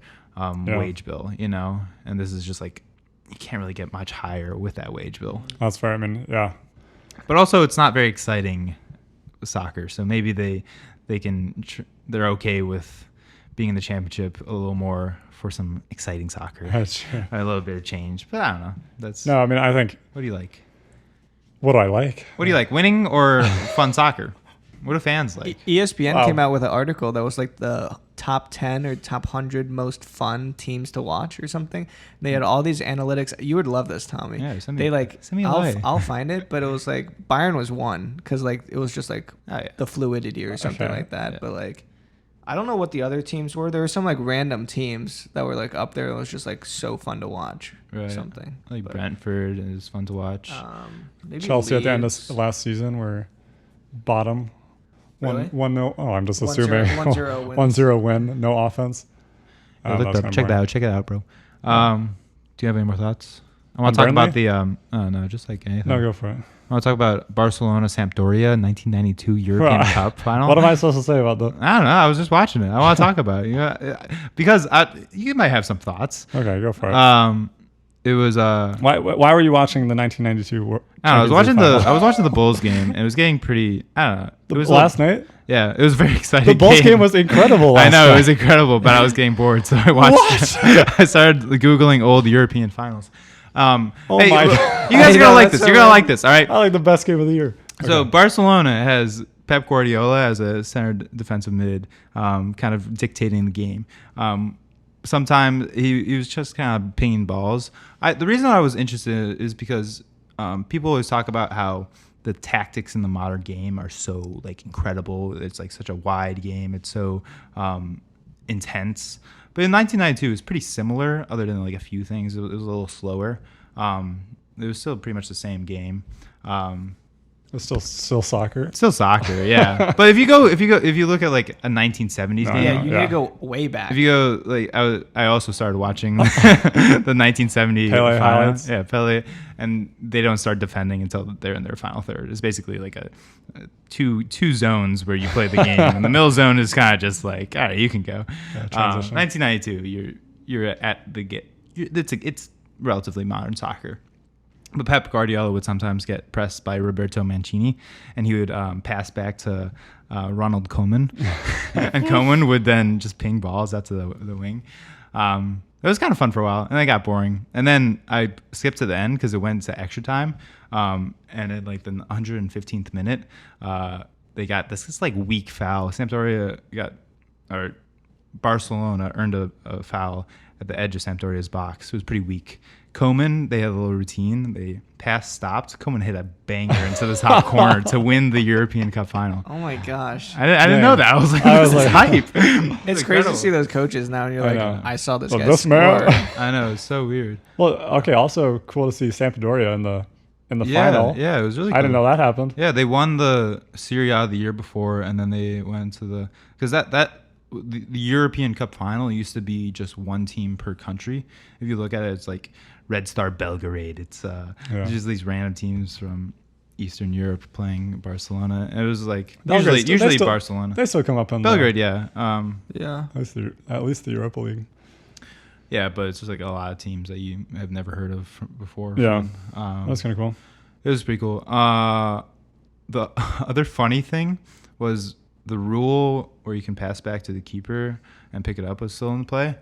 [SPEAKER 2] wage bill, and this is just like, you can't really get much higher with that wage bill.
[SPEAKER 1] That's fair. I mean, yeah.
[SPEAKER 2] But also it's not very exciting soccer. So maybe they're okay with being in the championship a little more for some exciting soccer.
[SPEAKER 1] That's true.
[SPEAKER 2] A little bit of change, but I don't know.
[SPEAKER 1] No, I mean, I think.
[SPEAKER 2] What do you like?
[SPEAKER 1] What do I like?
[SPEAKER 2] What do you like? Winning or fun soccer? What do fans like?
[SPEAKER 3] ESPN came out with an article that was like the top 10 or top 100 most fun teams to watch or something. They had all these analytics. You would love this, Tommy.
[SPEAKER 2] Yeah, send me
[SPEAKER 3] I'll find it, but it was like Bayern was one because like it was just like the fluidity or something like that. Yeah. But like I don't know what the other teams were. There were some like random teams that were like up there. It was just like so fun to watch. Or
[SPEAKER 2] Right.
[SPEAKER 3] something.
[SPEAKER 2] Like
[SPEAKER 3] But,
[SPEAKER 2] Brentford is fun to watch.
[SPEAKER 3] maybe
[SPEAKER 1] Chelsea at the end
[SPEAKER 3] Leeds.
[SPEAKER 1] of last season were bottom.
[SPEAKER 3] Really?
[SPEAKER 1] 1-0. Oh, I'm just
[SPEAKER 3] 1-0
[SPEAKER 1] assuming
[SPEAKER 3] 1-0 wins.
[SPEAKER 1] 1-0 win, no offense.
[SPEAKER 2] Yeah, look
[SPEAKER 1] that's
[SPEAKER 2] that,
[SPEAKER 1] kinda
[SPEAKER 2] check that
[SPEAKER 1] boring.
[SPEAKER 2] out. Check it out, bro. Do you have any more thoughts? I want to
[SPEAKER 1] On
[SPEAKER 2] talk about
[SPEAKER 1] Burnley?
[SPEAKER 2] the no, just like anything.
[SPEAKER 1] No, go for it.
[SPEAKER 2] I want to talk about Barcelona Sampdoria 1992 European Cup final.
[SPEAKER 1] What am I supposed to say about that?
[SPEAKER 2] I don't know. I was just watching it. I want to talk about it. Because you might have some thoughts.
[SPEAKER 1] Okay, go for it.
[SPEAKER 2] It was
[SPEAKER 1] Why were you watching the 1992?
[SPEAKER 2] I don't know. I was watching the Bulls game, and it was getting pretty. I don't know. It was
[SPEAKER 1] last night.
[SPEAKER 2] Yeah, it was very exciting.
[SPEAKER 1] The Bulls game was incredible.
[SPEAKER 2] I
[SPEAKER 1] Last
[SPEAKER 2] know
[SPEAKER 1] night.
[SPEAKER 2] it was incredible, but I was getting bored, so I watched. I started googling old European finals.
[SPEAKER 1] Oh
[SPEAKER 2] hey,
[SPEAKER 1] my
[SPEAKER 2] look,
[SPEAKER 1] God.
[SPEAKER 2] you guys are
[SPEAKER 3] I know,
[SPEAKER 2] gonna like
[SPEAKER 3] that's
[SPEAKER 2] this.
[SPEAKER 3] so
[SPEAKER 2] You're gonna
[SPEAKER 3] right.
[SPEAKER 2] like this. All right.
[SPEAKER 1] I like the best game of the year.
[SPEAKER 2] So
[SPEAKER 1] Okay.
[SPEAKER 2] Barcelona has Pep Guardiola as a center defensive mid, kind of dictating the game. Sometimes he was just kind of pinging balls. The reason I was interested is because people always talk about how the tactics in the modern game are so like incredible. It's like such a wide game. It's so intense. But in 1992, it's pretty similar, other than like a few things. It was a little slower. It was still pretty much the same game.
[SPEAKER 1] It's still soccer.
[SPEAKER 2] It's still soccer, yeah. But if you look at like a 1970s
[SPEAKER 1] No,
[SPEAKER 2] game,
[SPEAKER 3] Yeah,
[SPEAKER 1] Yeah,
[SPEAKER 3] you
[SPEAKER 1] yeah.
[SPEAKER 3] need to go way back.
[SPEAKER 2] if you go like I also started watching the 1970
[SPEAKER 1] Pele
[SPEAKER 2] final.
[SPEAKER 1] highlights.
[SPEAKER 2] Yeah, Pele, and they don't start defending until they're in their final third. It's basically like a two zones where you play the game, and the middle zone is kind of just like, all right, you can go.
[SPEAKER 1] Transition.
[SPEAKER 2] 1992, you're at the get. It's relatively modern soccer. But Pep Guardiola would sometimes get pressed by Roberto Mancini, and he would pass back to Ronald Koeman, and Koeman would then just ping balls out to the wing. It was kind of fun for a while, and then it got boring. And then I skipped to the end because it went to extra time, and at like the 115th minute, they got this like weak foul. Sampdoria Barcelona earned a foul at the edge of Sampdoria's box. It was pretty weak. Koeman, they had a little routine. They pass stopped. Koeman hit a banger into the top corner to win the European Cup final.
[SPEAKER 3] Oh my gosh.
[SPEAKER 2] I didn't know that. I was like, this is hype.
[SPEAKER 3] It's crazy to see those coaches now, and you're
[SPEAKER 1] I
[SPEAKER 3] like,
[SPEAKER 1] know.
[SPEAKER 3] I saw this
[SPEAKER 1] Well,
[SPEAKER 3] guy
[SPEAKER 1] this
[SPEAKER 3] score.
[SPEAKER 1] man-
[SPEAKER 2] I know, it's so weird.
[SPEAKER 1] Well, okay. Also cool to see Sampdoria in the final.
[SPEAKER 2] Yeah, it was really cool.
[SPEAKER 1] I didn't know that happened.
[SPEAKER 2] Yeah, they won the Serie A the year before, and then they went to because the European Cup final used to be just one team per country. If you look at it, it's like Red Star Belgrade. It's just these random teams from Eastern Europe playing Barcelona. And it was like usually Barcelona.
[SPEAKER 1] They still come up in
[SPEAKER 2] Belgrade, yeah.
[SPEAKER 3] Yeah.
[SPEAKER 1] At least the Europa League.
[SPEAKER 2] Yeah, but it's just like a lot of teams that you have never heard of before.
[SPEAKER 1] Yeah,
[SPEAKER 2] From,
[SPEAKER 1] that's kind of cool.
[SPEAKER 2] It was pretty cool. The other funny thing was the rule where you can pass back to the keeper and pick it up was still in play.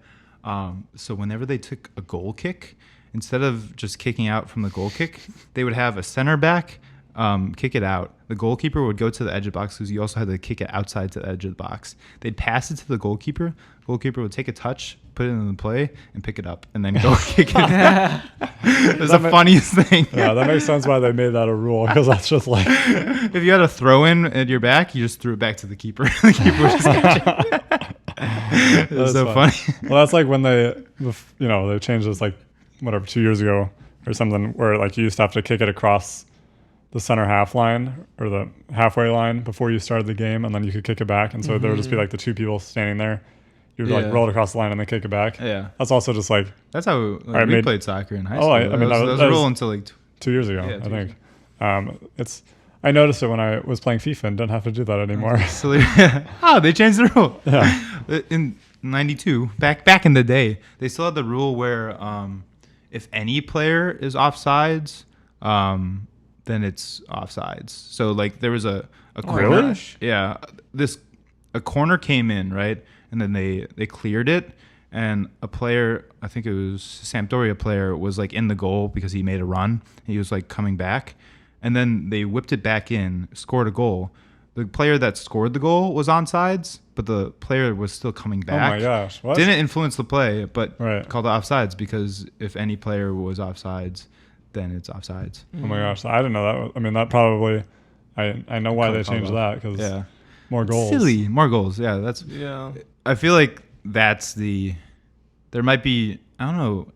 [SPEAKER 2] So whenever they took a goal kick, instead of just kicking out from the goal kick, they would have a center back kick it out. The goalkeeper would go to the edge of the box because you also had to kick it outside to the edge of the box. They'd pass it to the goalkeeper. Goalkeeper would take a touch, put it in the play, and pick it up, and then go kick it. It was the funniest thing.
[SPEAKER 1] Yeah, that makes sense why they made that a rule, because that's just like
[SPEAKER 2] If you had a throw in at your back, you just threw it back to the keeper. The keeper would just catch it. It was so funny.
[SPEAKER 1] Well, that's like when they changed this like 2 years ago or something, where like you used to have to kick it across the center half line or the halfway line before you started the game, and then you could kick it back, and so there would just be like the two people standing there. You would like roll it across the line and then kick it back.
[SPEAKER 2] Yeah,
[SPEAKER 1] that's also just like
[SPEAKER 2] that's how we played soccer in high school.
[SPEAKER 1] I mean
[SPEAKER 2] that was a rule until like
[SPEAKER 1] 2 years ago,
[SPEAKER 2] Yeah,
[SPEAKER 1] I think. I noticed it when I was playing FIFA and didn't have to do that anymore.
[SPEAKER 2] Silly. Oh, they changed the rule.
[SPEAKER 1] Yeah.
[SPEAKER 2] In '92, back in the day, they still had the rule where if any player is offsides, then it's offsides. So like there was a corner.
[SPEAKER 1] Really?
[SPEAKER 2] Yeah. A corner came in, right? And then they cleared it, and a player, I think it was Sampdoria player, was like in the goal because he made a run. He was like coming back, and then they whipped it back in, scored a goal. The player that scored the goal was onside, but the player was still coming back.
[SPEAKER 1] Oh my gosh! What?
[SPEAKER 2] Didn't influence the play, but
[SPEAKER 1] Right.
[SPEAKER 2] called it offsides because if any player was offsides, then it's offsides.
[SPEAKER 1] Oh my gosh! I didn't know that. I mean, that probably. I know why they changed that, because
[SPEAKER 2] Yeah.
[SPEAKER 1] More goals.
[SPEAKER 2] Silly. More goals. Yeah, that's.
[SPEAKER 3] Yeah.
[SPEAKER 2] I feel like that's the. There might be. I don't know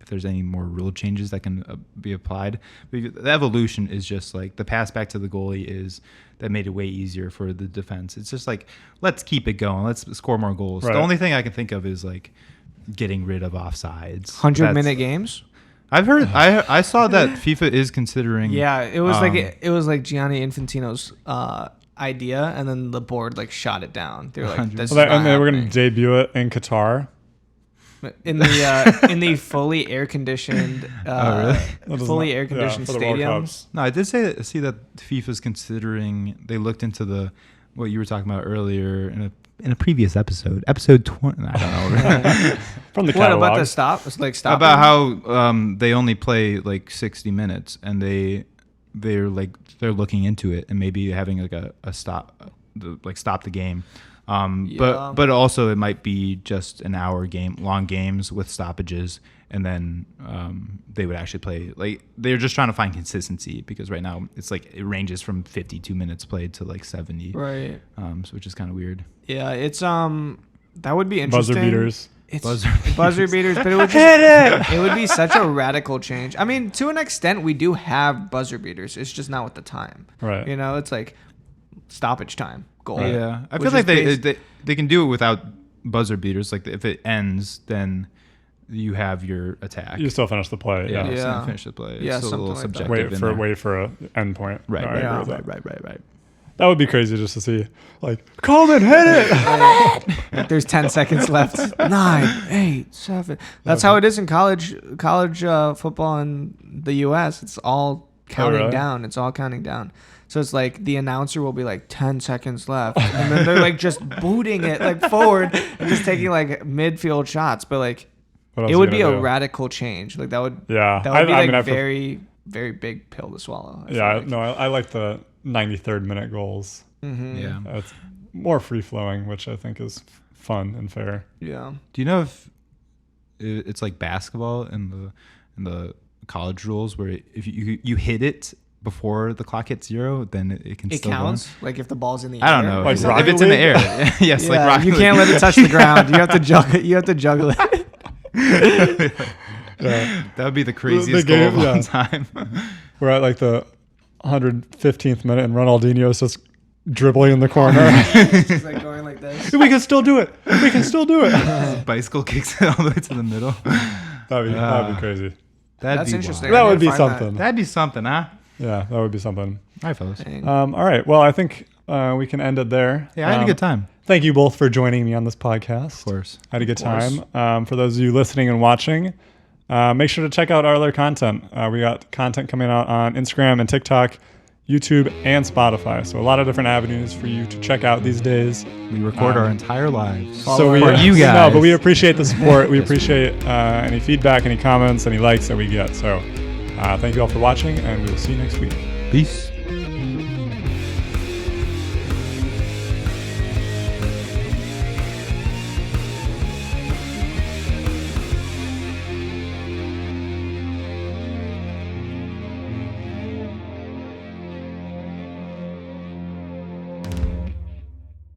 [SPEAKER 2] if there's any more rule changes that can be applied. But the evolution is just like the pass back to the goalie is that made it way easier for the defense. It's just like, let's keep it going. Let's score more goals.
[SPEAKER 1] Right.
[SPEAKER 2] The only thing I can think of is like getting rid of offsides.
[SPEAKER 3] 100-minute games.
[SPEAKER 2] I've heard. I saw that FIFA is considering.
[SPEAKER 3] Yeah, it was it was like Gianni Infantino's idea, and then the board like shot it down. They were like, "This is not
[SPEAKER 1] And they were going to
[SPEAKER 3] happening."
[SPEAKER 1] debut it in Qatar.
[SPEAKER 3] in the fully air conditioned,
[SPEAKER 2] Oh,
[SPEAKER 1] really?
[SPEAKER 3] fully air conditioned
[SPEAKER 1] for the World
[SPEAKER 3] stadiums.
[SPEAKER 1] Cups.
[SPEAKER 2] No, I did see that FIFA's considering. They looked into what you were talking about earlier in a previous episode 20. I don't know.
[SPEAKER 1] From the
[SPEAKER 3] What
[SPEAKER 1] catalog.
[SPEAKER 3] about the stop? It's like stop.
[SPEAKER 2] About how they only play like 60 minutes, and they're looking into it and maybe having like a stop, like stop the game.
[SPEAKER 3] Yeah.
[SPEAKER 2] But also it might be just an hour long games with stoppages, and then they would actually play, like they're just trying to find consistency, because right now it's like it ranges from 52 minutes played to like 70,
[SPEAKER 3] Right.
[SPEAKER 2] which is kind of weird.
[SPEAKER 3] Yeah, it's that would be interesting.
[SPEAKER 1] Buzzer beaters.
[SPEAKER 3] It's
[SPEAKER 2] Buzzer
[SPEAKER 3] buzzer beaters, but it would just, it would be such a radical change. I mean, to an extent, we do have buzzer beaters. It's just not with the time.
[SPEAKER 1] Right.
[SPEAKER 3] You know, it's like stoppage time, goal.
[SPEAKER 1] Right.
[SPEAKER 2] Yeah, I
[SPEAKER 3] Which
[SPEAKER 2] feel like
[SPEAKER 3] is
[SPEAKER 2] they can do it without buzzer beaters. Like if it ends, then you have your attack.
[SPEAKER 1] You still finish the play.
[SPEAKER 2] yeah,
[SPEAKER 1] Yeah.
[SPEAKER 2] so
[SPEAKER 3] Yeah.
[SPEAKER 2] you finish the play.
[SPEAKER 3] Yeah,
[SPEAKER 2] It's a
[SPEAKER 3] something
[SPEAKER 2] little
[SPEAKER 3] like that.
[SPEAKER 2] subjective.
[SPEAKER 1] Wait for a end point.
[SPEAKER 2] Right,
[SPEAKER 1] No, I
[SPEAKER 2] right,
[SPEAKER 1] agree
[SPEAKER 3] Yeah.
[SPEAKER 1] with that.
[SPEAKER 2] right.
[SPEAKER 1] That would be crazy just to see. Like, Coleman, hit it!
[SPEAKER 3] Like, there's 10 seconds left. 9, 8, 7. That's how it is in college football in the U.S. It's all counting
[SPEAKER 1] really?
[SPEAKER 3] down. It's all counting down. So it's like the announcer will be like 10 seconds left, and then they're like just booting it like forward and just taking like midfield shots. But like
[SPEAKER 1] What else
[SPEAKER 3] it
[SPEAKER 1] are
[SPEAKER 3] would
[SPEAKER 1] you
[SPEAKER 3] be a
[SPEAKER 1] gonna do?
[SPEAKER 3] radical change. Like that would
[SPEAKER 1] Yeah.
[SPEAKER 3] that would be like
[SPEAKER 1] I
[SPEAKER 3] very very big pill to swallow. I feel
[SPEAKER 1] Yeah,
[SPEAKER 3] like.
[SPEAKER 1] no, I like the 93rd minute goals.
[SPEAKER 3] Mhm.
[SPEAKER 2] Yeah.
[SPEAKER 1] It's more free flowing, which I think is fun and fair.
[SPEAKER 3] Yeah.
[SPEAKER 2] Do you know if it's like basketball in the college rules, where if you hit it before the clock hits 0, then it can
[SPEAKER 3] It
[SPEAKER 2] still go in?
[SPEAKER 3] counts. Like if the ball's in the
[SPEAKER 2] I
[SPEAKER 3] air.
[SPEAKER 2] don't know.
[SPEAKER 1] Like
[SPEAKER 2] if
[SPEAKER 1] Rocket
[SPEAKER 2] it's in the
[SPEAKER 1] League?
[SPEAKER 2] air, yes, like
[SPEAKER 3] Yeah,
[SPEAKER 2] Rocket
[SPEAKER 3] you can't
[SPEAKER 2] League.
[SPEAKER 3] let it touch the ground. You have to juggle. You have to juggle it.
[SPEAKER 1] Yeah.
[SPEAKER 2] That would be the craziest
[SPEAKER 1] game,
[SPEAKER 2] goal of all
[SPEAKER 1] yeah.
[SPEAKER 2] time.
[SPEAKER 1] We're at like the 115th minute, and Ronaldinho's just dribbling in the corner.
[SPEAKER 3] Just like going like this.
[SPEAKER 1] We can still do it. We can still do it.
[SPEAKER 2] Bicycle kicks it all the way to the middle.
[SPEAKER 1] That'd be crazy.
[SPEAKER 3] That's
[SPEAKER 2] be
[SPEAKER 3] interesting.
[SPEAKER 2] wild.
[SPEAKER 1] That
[SPEAKER 3] I
[SPEAKER 1] would
[SPEAKER 3] didn't
[SPEAKER 1] be
[SPEAKER 3] find that.
[SPEAKER 1] something.
[SPEAKER 2] That'd be something, huh?
[SPEAKER 1] Yeah, that would be something.
[SPEAKER 2] All right, fellas.
[SPEAKER 3] Dang.
[SPEAKER 1] All right. Well, I think we can end it there.
[SPEAKER 2] Yeah, I had a good time.
[SPEAKER 1] Thank you both for joining me on this podcast.
[SPEAKER 2] Of course.
[SPEAKER 1] I had a good
[SPEAKER 3] Of course.
[SPEAKER 1] time. For those of you listening and watching, make sure to check out our other content. We got content coming out on Instagram and TikTok, YouTube, and Spotify. So a lot of different avenues for you to check out these days.
[SPEAKER 2] We record our entire lives.
[SPEAKER 1] So we,
[SPEAKER 2] For you
[SPEAKER 1] No,
[SPEAKER 2] guys.
[SPEAKER 1] but we appreciate the support. We appreciate any feedback, any comments, any likes that we get. So thank you all for watching, and we will see you next week.
[SPEAKER 2] Peace.